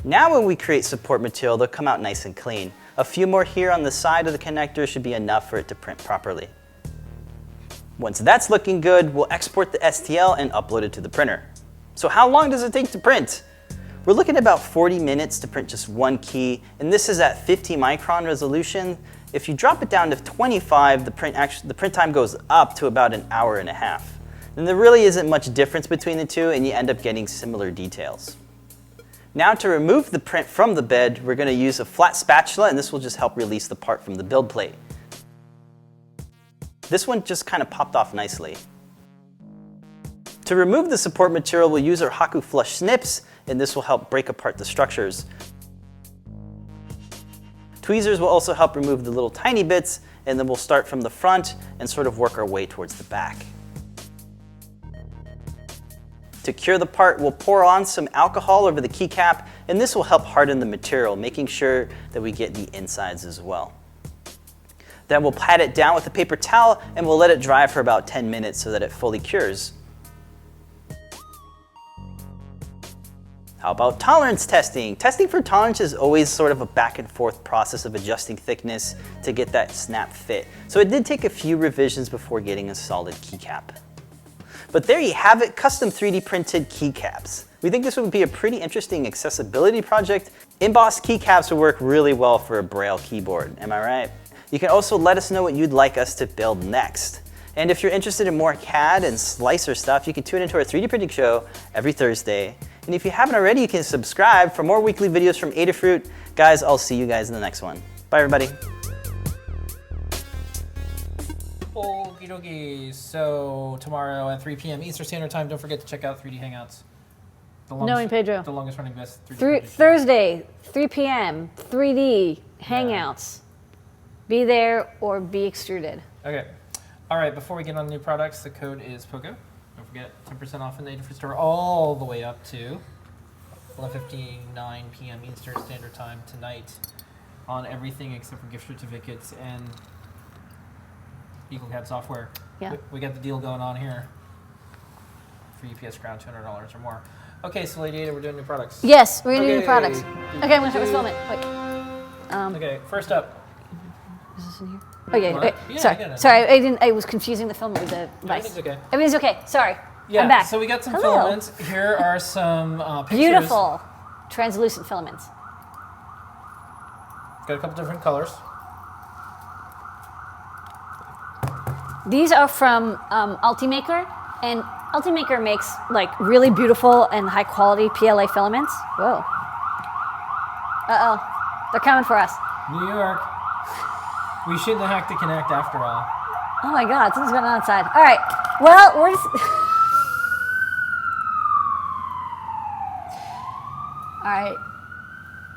S3: Now when we create support material, they'll come out nice and clean. A few more here on the side of the connector should be enough for it to print properly. Once that's looking good, we'll export the STL and upload it to the printer. So how long does it take to print? We're looking at about 40 minutes to print just one key, and this is at 50 micron resolution. If you drop it down to 25, the print time goes up to about an hour and a half. And there really isn't much difference between the two, and you end up getting similar details. Now to remove the print from the bed, we're going to use a flat spatula, and this will just help release the part from the build plate. This one just kind of popped off nicely. To remove the support material, we'll use our Haku Flush snips, and this will help break apart the structures. Tweezers will also help remove the little tiny bits, and then we'll start from the front and sort of work our way towards the back. To cure the part, we'll pour on some alcohol over the keycap, and this will help harden the material, making sure that we get the insides as well. Then we'll pat it down with a paper towel, and we'll let it dry for about 10 minutes so that it fully cures. How about tolerance testing? Testing for tolerance is always sort of a back and forth process of adjusting thickness to get that snap fit. So it did take a few revisions before getting a solid keycap. But there you have it, custom 3D printed keycaps. We think this would be a pretty interesting accessibility project. Embossed keycaps would work really well for a Braille keyboard, am I right? You can also let us know what you'd like us to build next. And if you're interested in more CAD and slicer stuff, you can tune into our 3D printing show every Thursday. And if you haven't already, you can subscribe for more weekly videos from Adafruit. Guys, I'll see you guys in the next one. Bye, everybody.
S1: Okie dokie. So tomorrow at 3 p.m. Eastern Standard Time, don't forget to check out 3D Hangouts.
S2: Knowing Pedro.
S1: The longest running best 3D
S2: Thursday, 3 p.m., 3D Hangouts. Be there or be extruded.
S1: Okay. All right, before we get on new products, the code is POGO. Don't forget, 10% off in the Adafruit store all the way up to 11:59 p.m. Eastern Standard Time tonight on everything except for gift certificates and EagleCAD software.
S2: Yeah.
S1: We got the deal going on here for UPS Ground, $200 or more. Okay, so Lady Ada, we're doing new products.
S2: Yes, we're going to do new products. Okay, I'm going to start with filament. Wait.
S1: Okay, first up.
S2: Is this in here? Okay,
S1: What?
S2: okay.
S1: Yeah, I
S2: Sorry.
S1: get it.
S2: Sorry, I was confusing the filament with the device.
S1: Everything's okay.
S2: Everything's okay. Sorry.
S1: Yeah,
S2: I'm back.
S1: so we got some
S2: Hello.
S1: filaments. Here are some pictures.
S2: Beautiful translucent filaments.
S1: Got a couple different colors.
S2: These are from Ultimaker, and Ultimaker makes like really beautiful and high quality PLA filaments. Whoa. Uh-oh. They're coming for us.
S1: New York. We shouldn't have hacked the Kinect after all.
S2: Oh my God, something's going on outside. All right. Well, we're just... All right.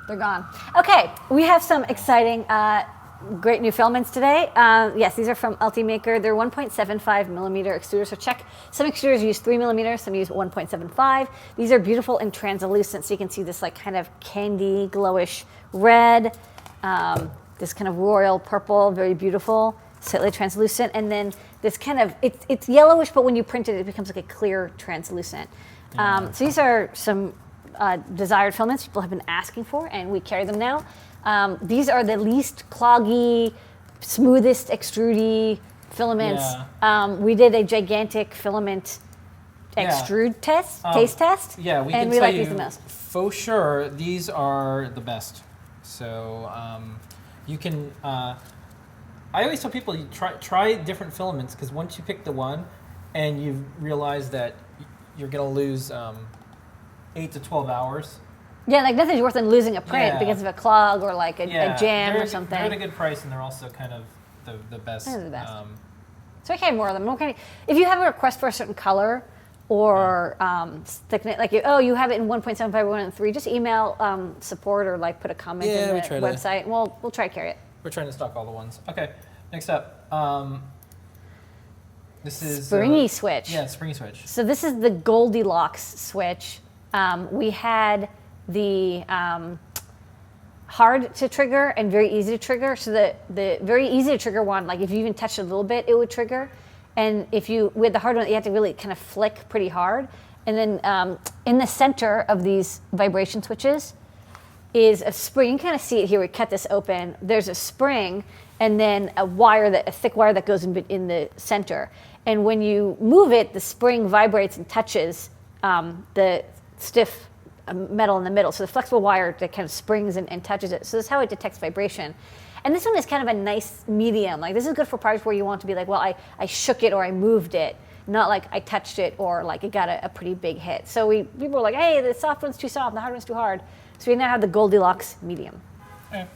S2: They're gone. Okay, we have some exciting, great new filaments today. Yes, these are from Ultimaker. They're 1.75 millimeter extruders. So check, some extruders use 3 millimeters, some use 1.75. These are beautiful and translucent, so you can see this like kind of candy, glowish red, this kind of royal purple, very beautiful, slightly translucent, and then this kind of, it's yellowish, but when you print it, it becomes like a clear translucent. So these are some desired filaments people have been asking for, and we carry them now. These are the least cloggy, smoothest extrudy filaments.
S1: Yeah.
S2: We did a gigantic filament
S1: Yeah.
S2: extrude test, taste test.
S1: Yeah, we
S2: and
S1: can
S2: we
S1: tell
S2: like
S1: you
S2: these the most.
S1: for sure these are the best. So you can. I always tell people you try different filaments because once you pick the one, and you realize that you're gonna lose 8 to 12 hours.
S2: Yeah, like nothing's worse than losing a print
S1: Yeah.
S2: because of a clog or like a jam
S1: they're
S2: or something.
S1: They're at a good price, and they're also kind of the best.
S2: They're the best. So I carry more of them. Okay. If you have a request for a certain color or thickness, like you have it in 1.75 or 1.3, just email support or like put a comment in the website. And we'll try to carry it.
S1: We're trying to stock all the ones. Okay, next up. This is
S2: Springy switch.
S1: Yeah, springy switch.
S2: So this is the Goldilocks switch. We had the hard to trigger and very easy to trigger. So the very easy to trigger one, like if you even touched it a little bit, it would trigger. And with the hard one, you have to really kind of flick pretty hard. And then in the center of these vibration switches is a spring. You can kind of see it here. We cut this open. There's a spring and then a thick wire that goes in the center. And when you move it, the spring vibrates and touches the stiff metal in the middle. So the flexible wire that kind of springs and touches it. So this is how it detects vibration. And this one is kind of a nice medium. Like this is good for projects where you want to be like, well, I shook it or I moved it, not like I touched it or like it got a pretty big hit. So people were like, hey, the soft one's too soft, the hard one's too hard. So we now have the Goldilocks medium.
S1: Okay.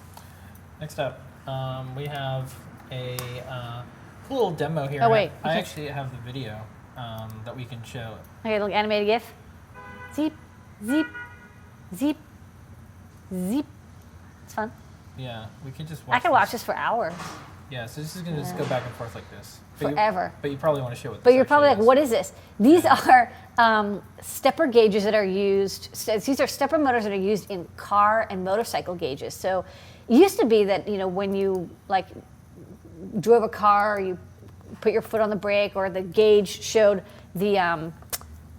S1: Next up, we have a cool little demo here.
S2: Oh, wait.
S1: I actually have the video that we can show.
S2: Okay, little animated GIF. Zeep, zeep, zeep, zeep. It's fun.
S1: Yeah, we can just watch
S2: I can watch this for hours.
S1: Yeah, so this is going to just go back and forth like this.
S2: Forever.
S1: But you probably want to show what
S2: But
S1: this
S2: you're probably like,
S1: actually is.
S2: what is this? These are stepper gauges that are used. These are stepper motors that are used in car and motorcycle gauges. So it used to be that, when you like drove a car, or you put your foot on the brake, or the gauge showed the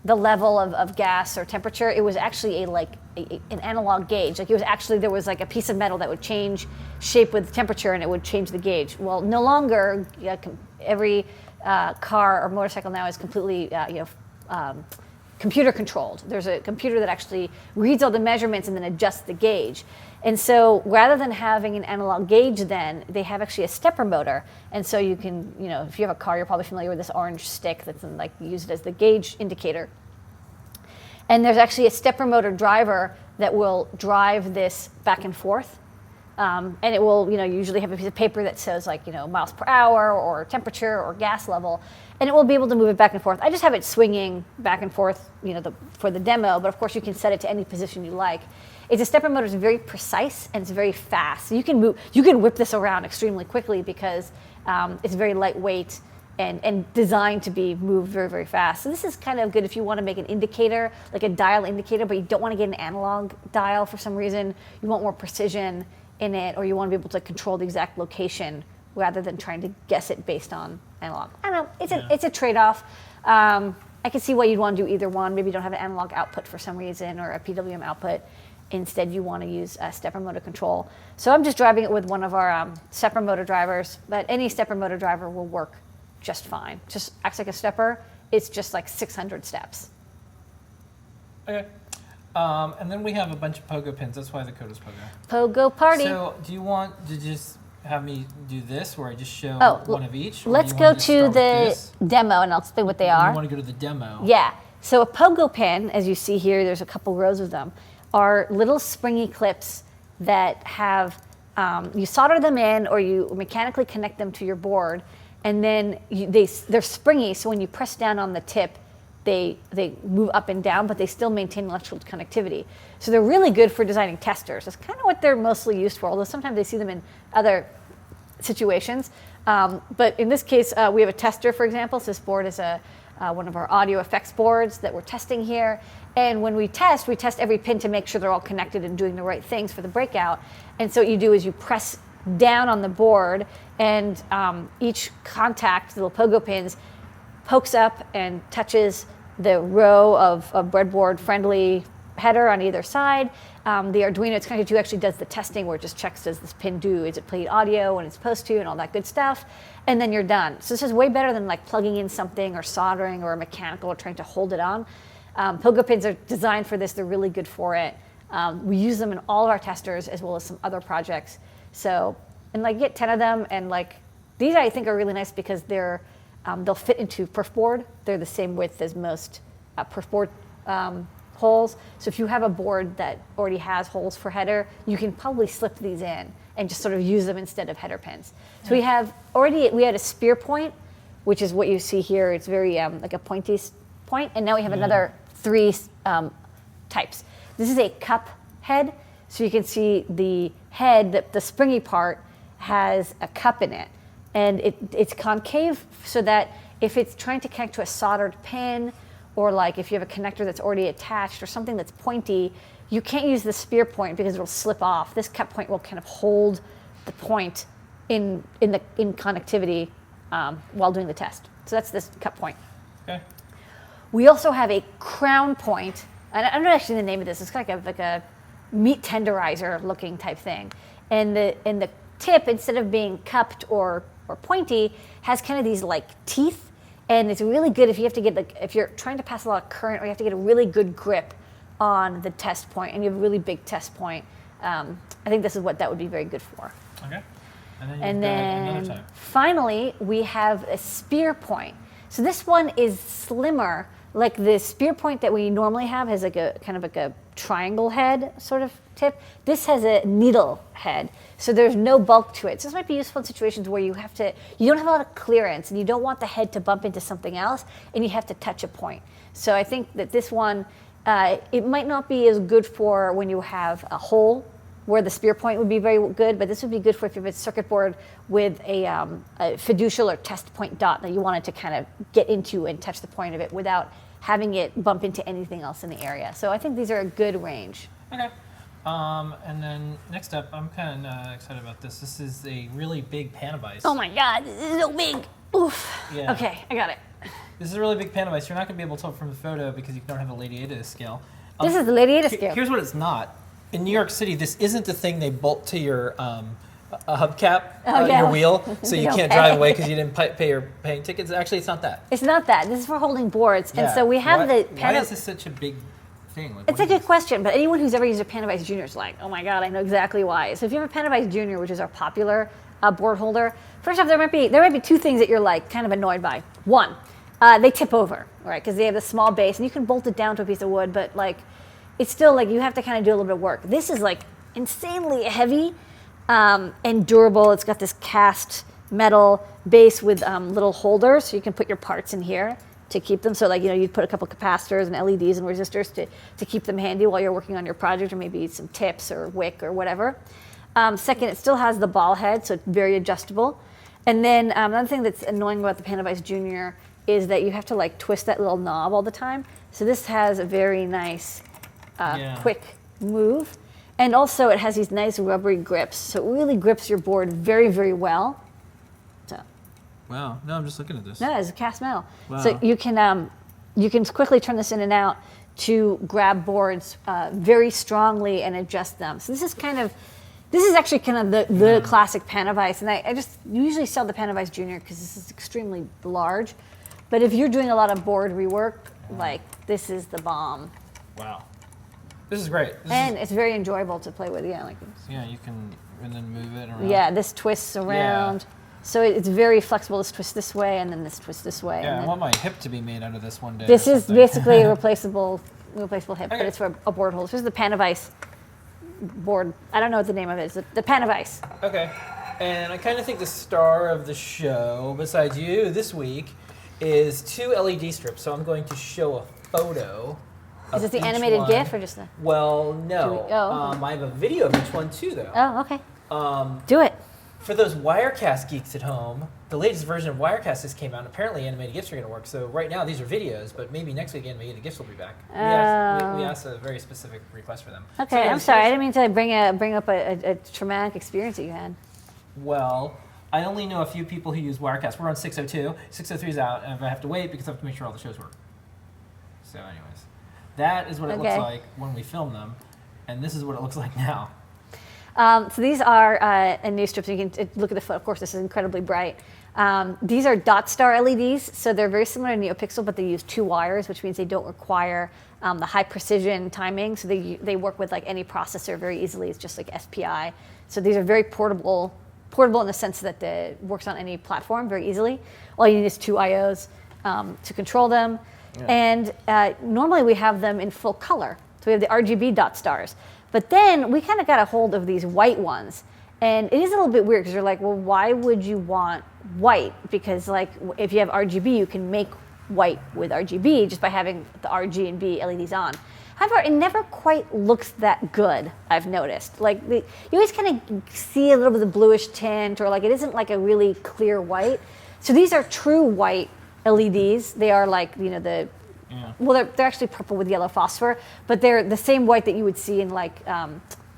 S2: level of gas or temperature, it was actually an analog gauge. Like it was actually, there was like a piece of metal that would change shape with temperature and it would change the gauge. Well, no longer, every car or motorcycle now is completely, computer controlled. There's a computer that actually reads all the measurements and then adjusts the gauge. And so rather than having an analog gauge then, they have actually a stepper motor. And so you can, if you have a car, you're probably familiar with this orange stick that's used as the gauge indicator. And there's actually a stepper motor driver that will drive this back and forth. And it will, usually have a piece of paper that says miles per hour or temperature or gas level. And it will be able to move it back and forth. I just have it swinging back and forth, for the demo. But of course you can set it to any position you like. It's a stepper motor. It's very precise and it's very fast. So you can whip this around extremely quickly because it's very lightweight and designed to be moved very, very fast. So this is kind of good if you want to make an indicator, like a dial indicator, but you don't want to get an analog dial for some reason. You want more precision in it, or you want to be able to control the exact location rather than trying to guess it based on analog. I don't know. It's a trade-off. I can see why you'd want to do either one. Maybe you don't have an analog output for some reason or a PWM output. Instead, you want to use a stepper motor control. So I'm just driving it with one of our stepper motor drivers, but any stepper motor driver will work just fine. Just acts like a stepper. It's just like 600 steps.
S1: Okay. And then we have a bunch of pogo pins. That's why the code is pogo.
S2: Pogo party.
S1: So do you want to just have me do this, where I just show one of each?
S2: Let's go to the demo, and I'll explain what they are.
S1: You want to go to the demo?
S2: Yeah. So a pogo pin, as you see here, there's a couple rows of them, are little springy clips that have, you solder them in or you mechanically connect them to your board, and then they're springy, so when you press down on the tip, they move up and down, but they still maintain electrical connectivity. So they're really good for designing testers. That's kind of what they're mostly used for, although sometimes they see them in other situations. But in this case, we have a tester, for example. So this board is one of our audio effects boards that we're testing here. And when we test every pin to make sure they're all connected and doing the right things for the breakout. And so what you do is you press down on the board, and each contact, the little pogo pins, pokes up and touches the row of breadboard friendly header on either side. The Arduino, it's connected to, actually does the testing where it just checks, does this pin do, is it played audio when it's supposed to, and all that good stuff. And then you're done. So this is way better than like plugging in something or soldering or mechanical or trying to hold it on. Pogo pins are designed for this. They're really good for it. We use them in all of our testers as well as some other projects. So, and like get 10 of them, and like these I think are really nice because they'll fit into perf board. They're the same width as most perf board holes. So if you have a board that already has holes for header, you can probably slip these in and just sort of use them instead of header pins. So we had a spear point, which is what you see here. It's very like a pointy point, and now we have another 3 types. This is a cup head, so you can see the head, the springy part has a cup in it, and it's concave so that if it's trying to connect to a soldered pin, or like if you have a connector that's already attached or something that's pointy, you can't use the spear point because it'll slip off. This cup point will kind of hold the point in connectivity while doing the test. So that's this cup point.
S1: Okay.
S2: We also have a crown point. I don't know actually the name of this. It's kind of like a meat tenderizer looking type thing. And the tip, instead of being cupped or pointy, has kind of these like teeth. And it's really good if you have to get if you're trying to pass a lot of current, or you have to get a really good grip on the test point, and you have a really big test point. I think this is what that would be very good for.
S1: Okay.
S2: And then
S1: another type.
S2: finally, we have a spear point. So this one is slimmer. Like the spear point that we normally have has like a kind of like a triangle head sort of tip. This has a needle head, so there's no bulk to it. So this might be useful in situations where you don't have a lot of clearance, and you don't want the head to bump into something else, and you have to touch a point. So I think that this one, it might not be as good for when you have a hole where the spear point would be very good, but this would be good for if you have a circuit board with a fiducial or test point dot that you wanted to kind of get into and touch the point of it without having it bump into anything else in the area. So I think these are a good range.
S1: Okay. And then next up, I'm kind of excited about this. This is a really big Panavice.
S2: Oh my God, this is so big. Oof.
S1: Yeah.
S2: Okay, I got it.
S1: This is a really big Panavice. You're not going to be able to tell from the photo because you don't have the Lady Ada scale.
S2: This is the Lady Ada scale.
S1: Here's what it's not. In New York City, this isn't the thing they bolt to your a hubcap, your wheel, so you can't drive away because you didn't pay your paying tickets. Actually, it's not that.
S2: It's not that. This is for holding boards.
S1: Yeah.
S2: And so we have
S1: Why is this such a big thing? Like,
S2: it's a good question, but anyone who's ever used a Panavice Junior is like, oh my God, I know exactly why. So if you have a Panavice Junior, which is our popular board holder, first off, there might be 2 things that you're like kind of annoyed by. One, they tip over, right? Because they have a small base, and you can bolt it down to a piece of wood, but like, it's still like you have to kind of do a little bit of work. This is like insanely heavy and durable. It's got this cast metal base with little holders, so you can put your parts in here to keep them. So like, you'd put a couple capacitors and LEDs and resistors to keep them handy while you're working on your project, or maybe some tips or wick or whatever. Second, it still has the ball head, so it's very adjustable. And then another thing that's annoying about the Panavice Junior is that you have to like twist that little knob all the time. So this has a very nice quick move. And also it has these nice rubbery grips. So it really grips your board very, very well. So.
S1: Wow. No, I'm just looking at this.
S2: No, it's a cast metal.
S1: Wow.
S2: So you can quickly turn this in and out to grab boards very strongly and adjust them. So this is actually kind of the classic Panavice. And I just usually sell the Panavice Junior because this is extremely large. But if you're doing a lot of board rework, like this is the bomb.
S1: Wow. This is great.
S2: It's very enjoyable to play with. Yeah,
S1: you can and then move it around.
S2: Yeah, this twists around. Yeah. So it's very flexible. This twists this way, and then this twists this way.
S1: Yeah, I want my hip to be made out of this one day.
S2: This is basically a replaceable hip, but it's for a board holder. This is the Panavice board. I don't know what the name of it is. The Panavice.
S1: Okay. And I kind of think the star of the show, besides you this week, is 2 LED strips. So I'm going to show a photo.
S2: Is this the animated GIF or just the?
S1: Well, no. I have a video of each one too, though.
S2: Oh, okay. Do it.
S1: For those Wirecast geeks at home, the latest version of Wirecast just came out, and apparently animated GIFs are going to work. So right now these are videos, but maybe next week animated GIFs will be back. We asked a very specific request for them.
S2: Okay, so I'm sorry. I didn't mean to bring up a traumatic experience that you had.
S1: Well, I only know a few people who use Wirecast. We're on 602. 603 is out, and I have to wait because I have to make sure all the shows work. So anyways. That is what it looks
S2: Okay.
S1: like when we film them, and this is what it looks like now.
S2: So these are new strips. You can look at the foot. Of course, this is incredibly bright. These are dot star LEDs, so they're very similar to NeoPixel, but they use 2 wires, which means they don't require the high precision timing. So they work with like any processor very easily. It's just like SPI. So these are very portable in the sense that it works on any platform very easily. All you need is 2 IOs to control them.
S1: Yeah.
S2: And normally we have them in full color. So we have the RGB dot stars. But then we kind of got a hold of these white ones. And it is a little bit weird because you're like, well, why would you want white? Because like if you have RGB, you can make white with RGB just by having the RG and B LEDs on. However, it never quite looks that good, I've noticed. Like you always kind of see a little bit of the bluish tint, or like it isn't like a really clear white. So these are true white LEDs. They are like, you know, well, they're actually purple with yellow phosphor, but they're the same white that you would see in like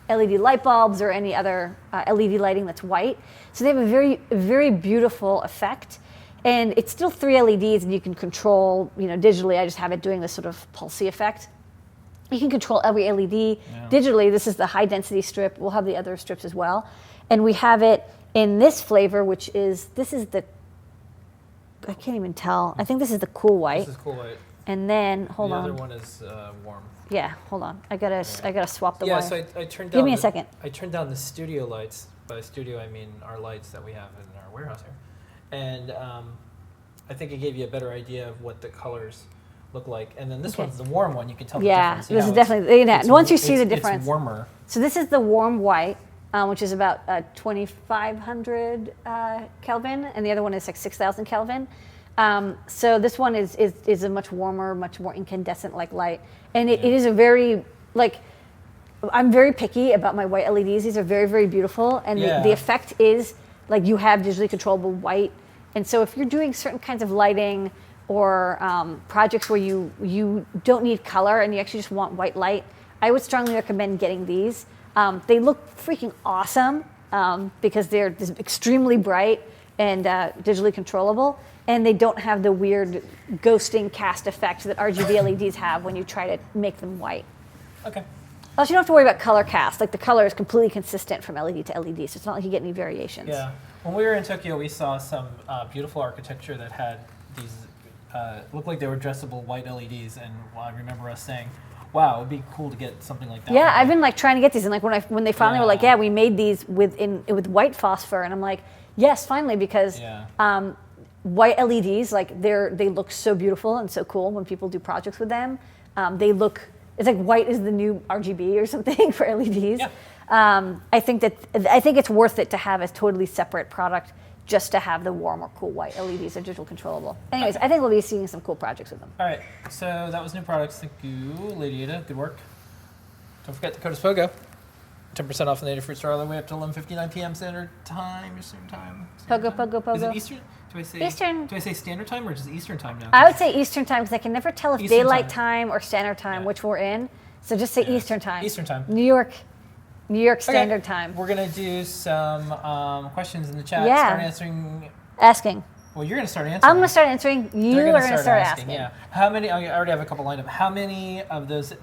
S2: LED light bulbs or any other LED lighting that's white. So they have a very, very beautiful effect. And it's still 3 LEDs, and you can control, you know, digitally. I just have it doing this sort of pulsy effect. You can control every LED digitally. This is the high density strip. We'll have the other strips as well. And we have it in this flavor, which is, I can't even tell. I think this is the cool white.
S1: This is cool white.
S2: And then, hold on.
S1: The other one is warm.
S2: Yeah, hold on. I gotta swap the wire.
S1: So I turned down.
S2: Give me a second.
S1: I turned down the studio lights. By studio, I mean our lights that we have in our warehouse here, and I think it gave you a better idea of what the colors look like. And then this one's the warm one. You can tell the difference.
S2: Yeah, this is definitely. Once you see the difference,
S1: it's warmer.
S2: So this is the warm white, which is about 2,500 Kelvin, and the other one is like 6,000 Kelvin. So this one is a much warmer, much more incandescent like light, and it is a very like. I'm very picky about my white LEDs. These are very, very beautiful, and the effect is like you have digitally controllable white. And so if you're doing certain kinds of lighting or projects where you don't need color and you actually just want white light, I would strongly recommend getting these. They look freaking awesome because they're just extremely bright and digitally controllable, and they don't have the weird ghosting cast effect that RGB LEDs have when you try to make them white.
S1: Okay.
S2: Also, you don't have to worry about color cast. Like the color is completely consistent from LED to LED, so it's not like you get any variations.
S1: Yeah. When we were in Tokyo, we saw some beautiful architecture that had these, looked like they were dressable white LEDs, and I remember us saying, wow, it would be cool to get something like that.
S2: Yeah, I've been like trying to get these, and like when they finally were like, yeah, we made these with white phosphor, and I'm like, yes, finally, because white LEDs, like they look so beautiful and so cool when people do projects with them. They look. It's like white is the new RGB or something for LEDs.
S1: Yeah.
S2: I think it's worth it to have a totally separate product just to have the warm or cool white LEDs. They're digital controllable. Anyways, I think we'll be seeing some cool projects with them.
S1: All right, so that was new products. Thank you, Lady Ada. Good work. Don't forget the code is POGO. 10% off in the Adafruit store all the way up to 11:59 p.m. Standard Time. Eastern Time.
S2: Pogo, pogo, pogo.
S1: Is it Eastern? Do I say
S2: Eastern.
S1: Do I say Standard Time or just Eastern Time now?
S2: I would say Eastern Time because I can never tell if
S1: Eastern
S2: daylight time or standard time which we're in. So just say Eastern Time.
S1: Eastern Time.
S2: New York Standard Time.
S1: We're gonna do some questions in the chat.
S2: Yeah.
S1: Start answering.
S2: Asking.
S1: Well, you're gonna start answering.
S2: I'm gonna start answering. You
S1: They're
S2: are gonna start asking.
S1: Yeah. How many? I already have a couple lined up. How many of those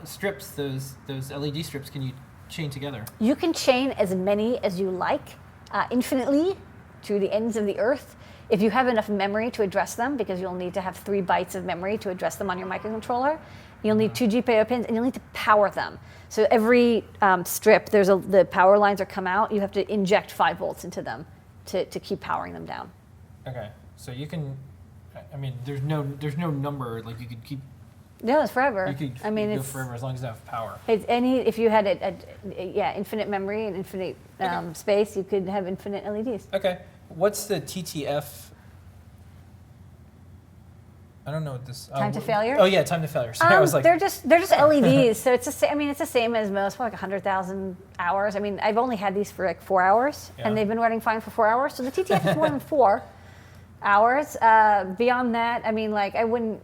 S1: strips, those LED strips, can you chain together?
S2: You can chain as many as you like, infinitely, to the ends of the earth. If you have enough memory to address them, because you'll need to have 3 bytes of memory to address them on your microcontroller, you'll need 2 GPIO pins, and you'll need to power them. So every strip, the power lines are come out. You have to inject 5 volts into them to keep powering them down.
S1: Okay, so you can. I mean, there's no number. Like you could keep.
S2: No, it's forever.
S1: You could go forever as long as you have power.
S2: If you had infinite memory and infinite space, you could have infinite LEDs.
S1: Okay. What's the TTF? I don't know what this.
S2: Time to failure?
S1: Oh yeah, time to failure. So I was like,
S2: they're just LEDs. So it's the same as most, for like 100,000 hours. I mean, I've only had these for like 4 hours, and they've been running fine for 4 hours. So the TTF is more than 4 hours. Beyond that, I mean, like I wouldn't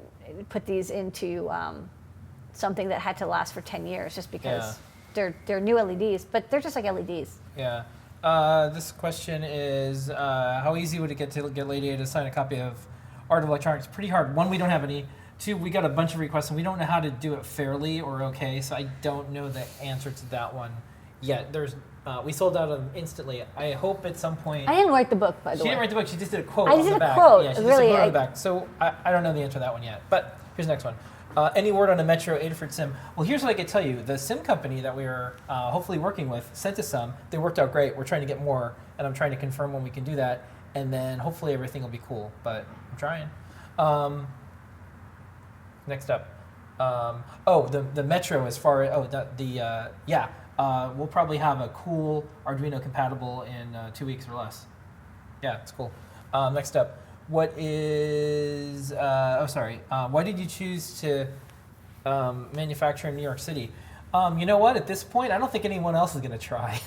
S2: put these into something that had to last for 10 years just because they're new LEDs, but they're just like LEDs.
S1: Yeah. This question is, how easy would it get to get Lady A to sign a copy of Art of Electronics? Pretty hard. 1, we don't have any. 2, we got a bunch of requests, and we don't know how to do it fairly or okay, so I don't know the answer to that one yet. We sold out of them instantly. I hope at some point...
S2: I didn't write the book, by the
S1: She
S2: way.
S1: didn't write the book. She just did a quote
S2: I
S1: on
S2: just
S1: the
S2: did a
S1: back.
S2: quote.
S1: Yeah, she
S2: Really,
S1: just did a quote on the back. So I don't know the answer to that one yet. But here's the next one. Any word on a Metro Adafruit sim? Well, here's what I could tell you. The sim company that we are hopefully working with sent us some. They worked out great. We're trying to get more, and I'm trying to confirm when we can do that. And then hopefully everything will be cool. But I'm trying. Next up. The Metro as far as... we'll probably have a cool Arduino compatible in 2 weeks or less. Yeah, it's cool. Next up. What is... why did you choose to manufacture in New York City? You know what? At this point, I don't think anyone else is going to try.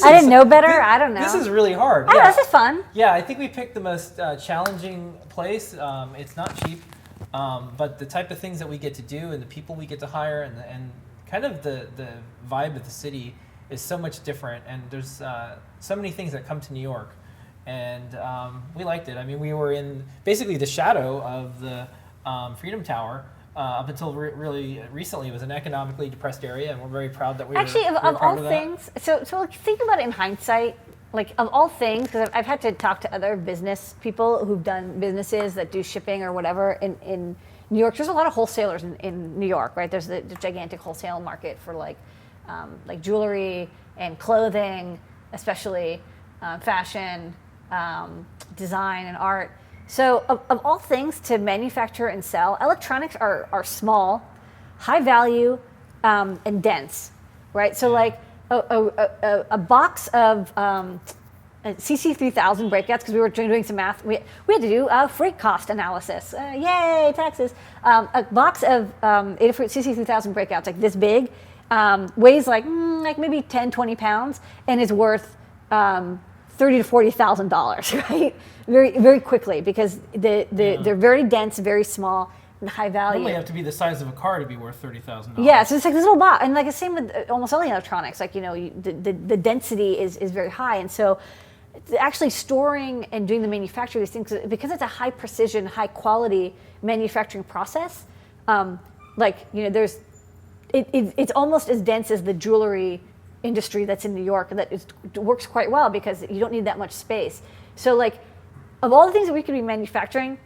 S2: I didn't know better. I don't know.
S1: This is really hard.
S2: Oh, this is fun.
S1: Yeah, I think we picked the most challenging place. It's not cheap, but the type of things that we get to do and the people we get to hire and kind of the vibe of the city is so much different. And there's so many things that come to New York. And we liked it. I mean, we were in basically the shadow of the Freedom Tower up until really recently. It was an economically depressed area, and we're very proud that we
S2: Actually,
S1: were
S2: of all
S1: that.
S2: things, so think about it in hindsight. Like, of all things, because I've had to talk to other business people who've done businesses that do shipping or whatever in New York. There's a lot of wholesalers in New York, right? There's the gigantic wholesale market for like jewelry and clothing, especially fashion, design, and art. So of all things to manufacture and sell, electronics are small, high value, and dense, right? So like a box of CC3000 breakouts, because we were doing some math, we had to do a freight cost analysis. Yay, taxes. A box of Adafruit CC3000 breakouts, like this big, weighs like maybe 10, 20 pounds, and is worth $30,000 to $40,000, right? Very, very quickly, because they're very dense, very small, and high value.
S1: Normally, you have to be the size of a car to be worth $30,000.
S2: Yeah, so it's like this little box, and like the same with almost all the electronics. Like the density is very high, and so actually storing and doing the manufacturing of these things, because it's a high precision, high quality manufacturing process. It's almost as dense as the jewelry industry that's in New York, that works quite well because you don't need that much space. So like, of all the things that we could be manufacturing,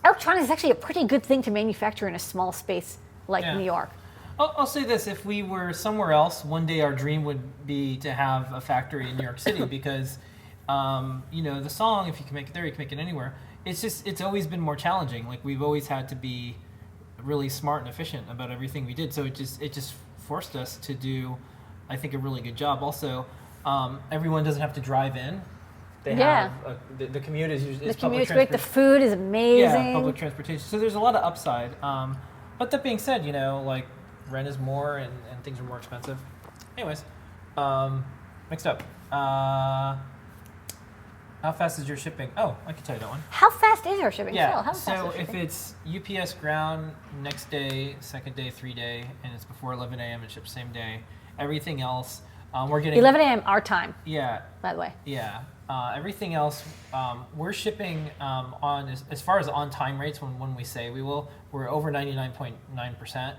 S2: electronics is actually a pretty good thing to manufacture in a small space like New York.
S1: I'll say this: if we were somewhere else, one day our dream would be to have a factory in New York City because, the song, if you can make it there, you can make it anywhere. It's always been more challenging. Like, we've always had to be really smart and efficient about everything we did. So it just forced us to do, I think, a really good job. Also, everyone doesn't have to drive in. They have the commute is usually
S2: the commute's great. The food is amazing.
S1: Yeah, public transportation. So there's a lot of upside. But that being said, like, rent is more and things are more expensive. Anyways, next up, how fast is your shipping? Oh, I can tell you that one.
S2: How fast is our shipping?
S1: Yeah.
S2: How fast
S1: So
S2: is
S1: if
S2: shipping?
S1: it's UPS ground, next day, second day, 3 day, and it's before 11 a.m. and ships same day. Everything else, we're getting
S2: 11 a.m. our time.
S1: Yeah.
S2: By the way.
S1: Yeah. Everything else, we're shipping on as far as on-time rates when we say we will. We're over 99.9%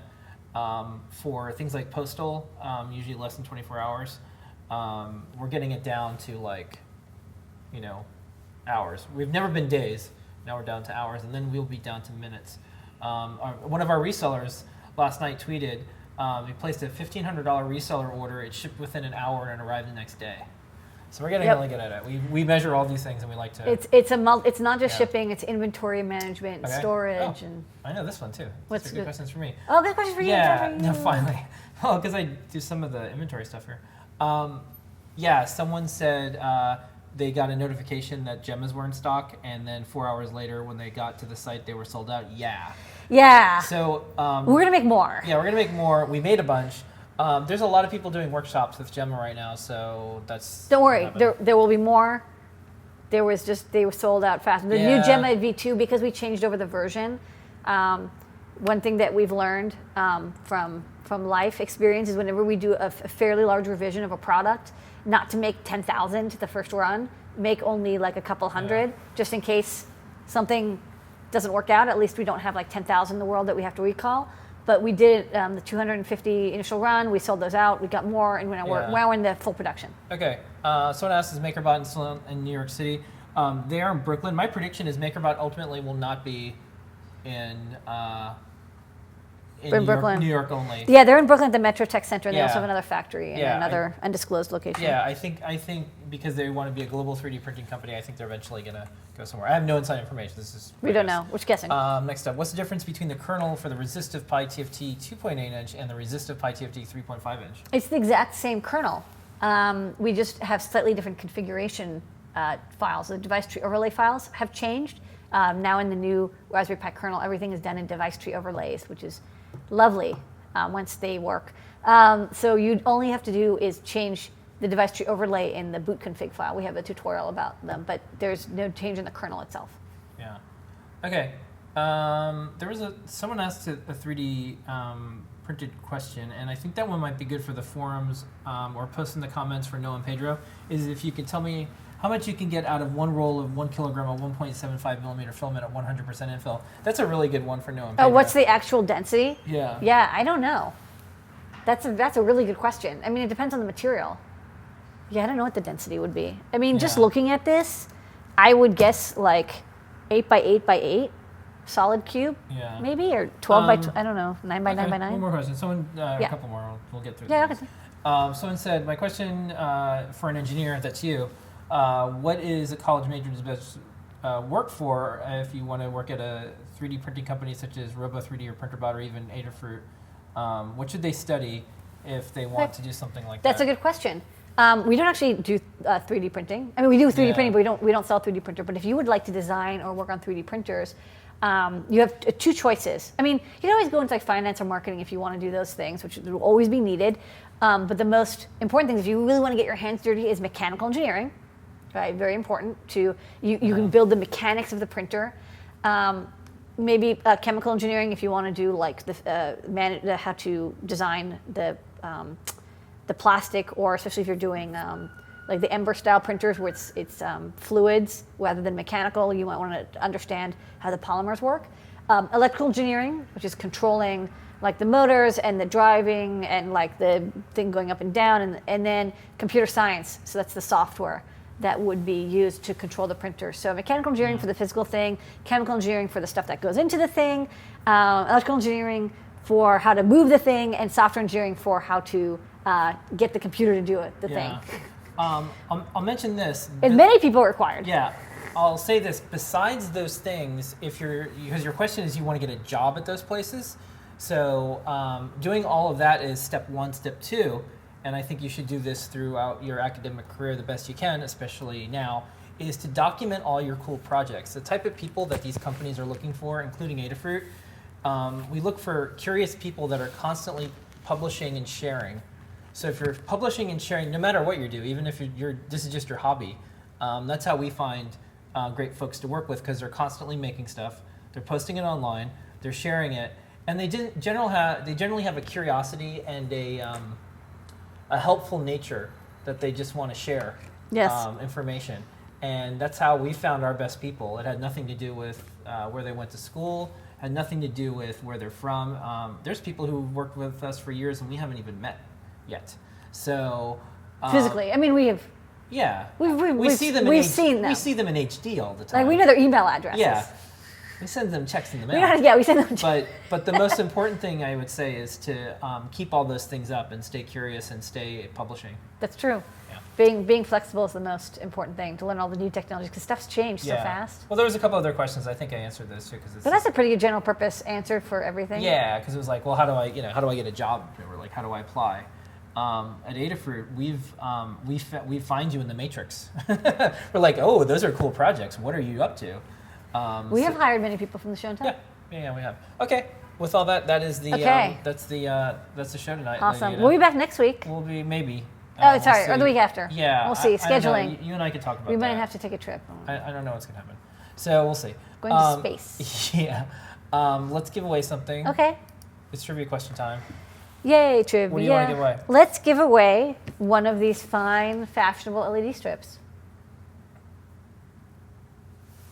S1: for things like postal, usually less than 24 hours. We're getting it down to hours. We've never been days. Now we're down to hours, and then we'll be down to minutes. One of our resellers last night tweeted, we placed a $1,500 reseller order. It shipped within an hour and arrived the next day. So we're getting really good at it. We measure all these things, and we like to.
S2: It's not just shipping; it's inventory management, and storage, and.
S1: I know this one too.
S2: What's
S1: good questions for me?
S2: Oh, good question for you.
S1: Yeah, no, finally. Well, because I do some of the inventory stuff here. Someone said they got a notification that gemmas were in stock, and then 4 hours later, when they got to the site, they were sold out.
S2: Yeah.
S1: So
S2: we're gonna make more.
S1: Yeah, we're gonna make more. We made a bunch. There's a lot of people doing workshops with Gemma right now, so that's.
S2: Don't worry, there will be more. They were sold out fast. The new Gemma V2, because we changed over the version. One thing that we've learned from life experience is whenever we do a fairly large revision of a product, not to make 10,000 to the first run, make only like a couple hundred, just in case something doesn't work out. At least we don't have like 10,000 in the world that we have to recall. But we did the 250 initial run. We sold those out. We got more, and we're now in the full production.
S1: Okay. Someone asked, is MakerBot still in New York City? They are in Brooklyn. My prediction is MakerBot ultimately will not be in
S2: Brooklyn.
S1: New York only.
S2: Yeah, they're in Brooklyn at the Metro Tech Center, and they
S1: Yeah.
S2: also have another factory in another undisclosed location.
S1: Yeah, I think because they want to be a global 3D printing company, I think they're eventually going to go somewhere. I have no inside information. This is
S2: We don't know. We're just guessing.
S1: Next up, what's the difference between the kernel for the resistive Pi TFT 2.8 inch and the resistive Pi TFT 3.5 inch?
S2: It's the exact same kernel. We just have slightly different configuration files. The device tree overlay files have changed. Now in the new Raspberry Pi kernel, everything is done in device tree overlays, which is lovely once they work. So you only have to do is change the device tree overlay in the boot config file. We have a tutorial about them, but there's no change in the kernel itself.
S1: Yeah. Okay. There was someone asked a 3D printed question, and I think that one might be good for the forums or post in the comments for Noah and Pedro, is if you could tell me how much you can get out of one roll of 1 kilogram of 1.75 millimeter filament at 100% infill. That's a really good one for Noah and Pedro.
S2: Oh, what's the actual density?
S1: Yeah.
S2: Yeah, I don't know. That's a really good question. I mean, it depends on the material. Yeah, I don't know what the density would be. I mean, just looking at this, I would guess like 8 by 8 by 8 solid cube, maybe, or 12 by I don't know, 9 by 9 by 9.
S1: One more question. Someone, a couple more. We'll get through.
S2: Yeah,
S1: these.
S2: okay.
S1: Someone said, my question for an engineer, that's you. What is a college major's best work for if you want to work at a 3D printing company such as Robo3D or PrinterBot or even Adafruit? What should they study if they want to do something like that?
S2: That's a good question. We don't actually do 3D printing. I mean, we do 3D printing, but we don't sell 3D printer. But if you would like to design or work on 3D printers, you have two choices. I mean, you can always go into like finance or marketing if you want to do those things, which will always be needed. But the most important thing, if you really want to get your hands dirty, is mechanical engineering. Right, very important. You can build the mechanics of the printer. Maybe chemical engineering if you want to do like how to design the plastic, or especially if you're doing like the Ember style printers where it's fluids rather than mechanical. You might want to understand how the polymers work. Electrical engineering, which is controlling like the motors and the driving and like the thing going up and down, and then computer science. So that's the software that would be used to control the printer. So mechanical engineering for the physical thing, chemical engineering for the stuff that goes into the thing, electrical engineering for how to move the thing, and software engineering for how to get the computer to do the thing.
S1: I'll mention this.
S2: And many people are required.
S1: Yeah. I'll say this. Besides those things, because your question is you want to get a job at those places, so doing all of that is step one. Step two, and I think you should do this throughout your academic career the best you can, especially now, is to document all your cool projects. The type of people that these companies are looking for, including Adafruit, we look for curious people that are constantly publishing and sharing. So if you're publishing and sharing, no matter what you do, even if this is just your hobby, that's how we find great folks to work with, because they're constantly making stuff, they're posting it online, they're sharing it, and they generally have a curiosity and a helpful nature that they just want to share information. And that's how we found our best people. It had nothing to do with where they went to school, had nothing to do with where they're from. There's people who worked with us for years and we haven't even met yet. So
S2: physically, I mean, we have.
S1: Yeah,
S2: we
S1: see them.
S2: We've seen them.
S1: We see them in HD all the time.
S2: Like we know their email addresses.
S1: Yeah, we send them checks in the mail.
S2: We send them.
S1: But the most important thing I would say is to keep all those things up and stay curious and stay publishing.
S2: That's true.
S1: Yeah.
S2: Being flexible is the most important thing, to learn all the new technologies, because stuff's changed so fast.
S1: Well, there was a couple other questions. I think I answered those too.
S2: But that's a pretty good general purpose answer for everything.
S1: Yeah, because it was like, well, how do I get a job? Or like, how do I apply? At Adafruit, we find you in the matrix. We're like, oh, those are cool projects. What are you up to?
S2: We have hired many people from the show and tell.
S1: Yeah, we have. Okay, with all that, that's the show tonight.
S2: Awesome. We'll be back next week.
S1: We'll be maybe.
S2: Or the week after.
S1: Yeah,
S2: we'll see. Scheduling.
S1: You and I could talk about.
S2: We might
S1: that.
S2: have to take a trip.
S1: I don't know what's gonna happen, so we'll see.
S2: Going to space.
S1: Yeah. Let's give away something.
S2: Okay.
S1: It's trivia question time.
S2: Yay, trivia.
S1: What do you want to give away?
S2: Let's give away one of these fine, fashionable LED strips.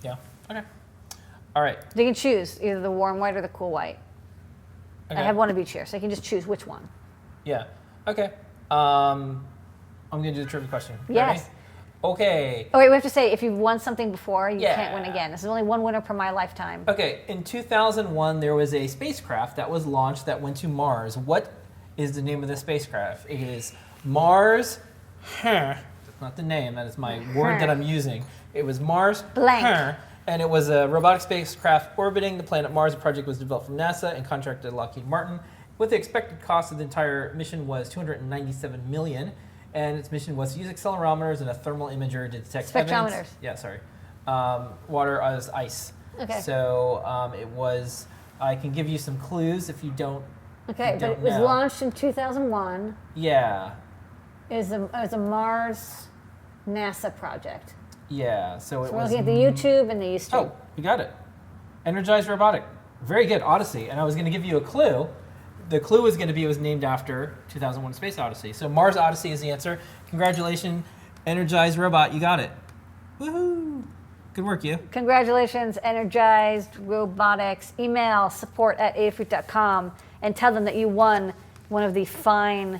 S1: Yeah. Okay. All right.
S2: So you can choose either the warm white or the cool white.
S1: Okay.
S2: I have one of each here, so you can just choose which one.
S1: Yeah. Okay. I'm gonna do the trivia question.
S2: Yes.
S1: Ready? Okay.
S2: Oh wait, we have to say if you've won something before, you
S1: Yeah.
S2: can't win again. This is only one winner per my lifetime.
S1: Okay. In 2001, there was a spacecraft that was launched that went to Mars. What is the name of the spacecraft? It is Mars. That's not the name. That is my word that I'm using. It was Mars.
S2: Blank.
S1: And it was a robotic spacecraft orbiting the planet Mars. The project was developed from NASA and contracted to Lockheed Martin. With the expected cost of the entire mission was $297 million. And its mission was to use accelerometers and a thermal imager to detect
S2: Spectrometers.
S1: evidence. Yeah, sorry. Water as ice.
S2: Okay.
S1: So it was. I can give you some clues if you don't.
S2: Okay, but
S1: don't
S2: it was
S1: know.
S2: launched in 2001.
S1: Yeah.
S2: It was a Mars NASA project.
S1: Yeah. So it
S2: So we're
S1: was.
S2: looking at the YouTube and the East Stream.
S1: Oh, you got it. Energized Robotic. Very good. Odyssey. And I was going to give you a clue. The clue was going to be it was named after 2001: Space Odyssey. So Mars Odyssey is the answer. Congratulations, Energized Robot. You got it. Woohoo! Good work, you.
S2: Congratulations, Energized Robotics. Email support@adafruit.com and tell them that you won one of the fine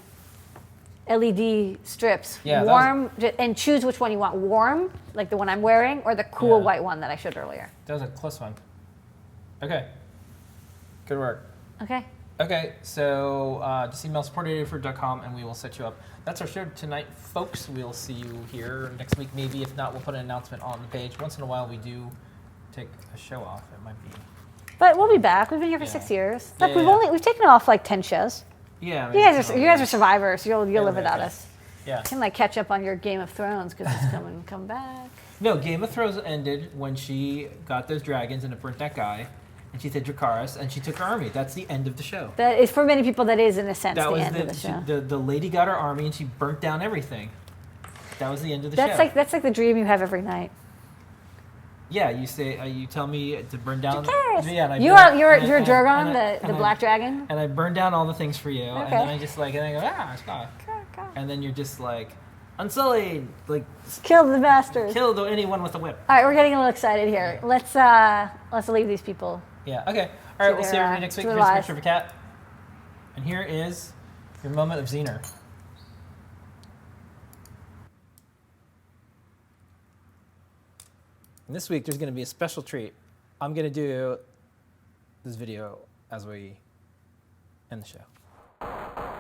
S2: LED strips.
S1: Yeah, that
S2: warm, and choose which one you want. Warm, like the one I'm wearing, or the cool
S1: Yeah.
S2: white one that I showed earlier.
S1: That was a close one. Okay. Good work.
S2: Okay.
S1: Okay, so just email support@adafruit.com and we will set you up. That's our show tonight, folks. We'll see you here next week, maybe. If not, we'll put an announcement on the page. Once in a while, we do take a show off. It might be.
S2: But we'll be back. We've been here for
S1: Yeah.
S2: 6 years.
S1: Yeah,
S2: Look,
S1: yeah.
S2: we've taken off like 10 shows.
S1: Yeah.
S2: You guys are survivors. You'll live
S1: maybe.
S2: without us.
S1: Yeah.
S2: You can like catch up on your Game of Thrones because it's come back.
S1: No, Game of Thrones ended when she got those dragons and it burnt that guy. And she said Dracarys, and she took her army. That's the end of the show.
S2: That is, for many people, that is in a sense
S1: That
S2: the
S1: was
S2: end of the show.
S1: the lady got her army and she burnt down everything. That was the end of the show.
S2: That's like the dream you have every night.
S1: Yeah, you say you tell me to burn down.
S2: Dracarys!
S1: Yeah, and I
S2: You're Drogon, the black dragon.
S1: And I burn down all the things for you, and
S2: Okay.
S1: then I just and I go Scott, and then you're just like unsullied, like
S2: Kill the bastards.
S1: kill anyone with a whip.
S2: All right, we're getting a little excited here. Let's leave these people.
S1: Yeah. Okay. All right. We'll see everybody next week.
S2: to
S1: Here's
S2: their
S1: a
S2: lives.
S1: picture of a cat, and here is your moment of Zener. And this week, there's going to be a special treat. I'm going to do this video as we end the show.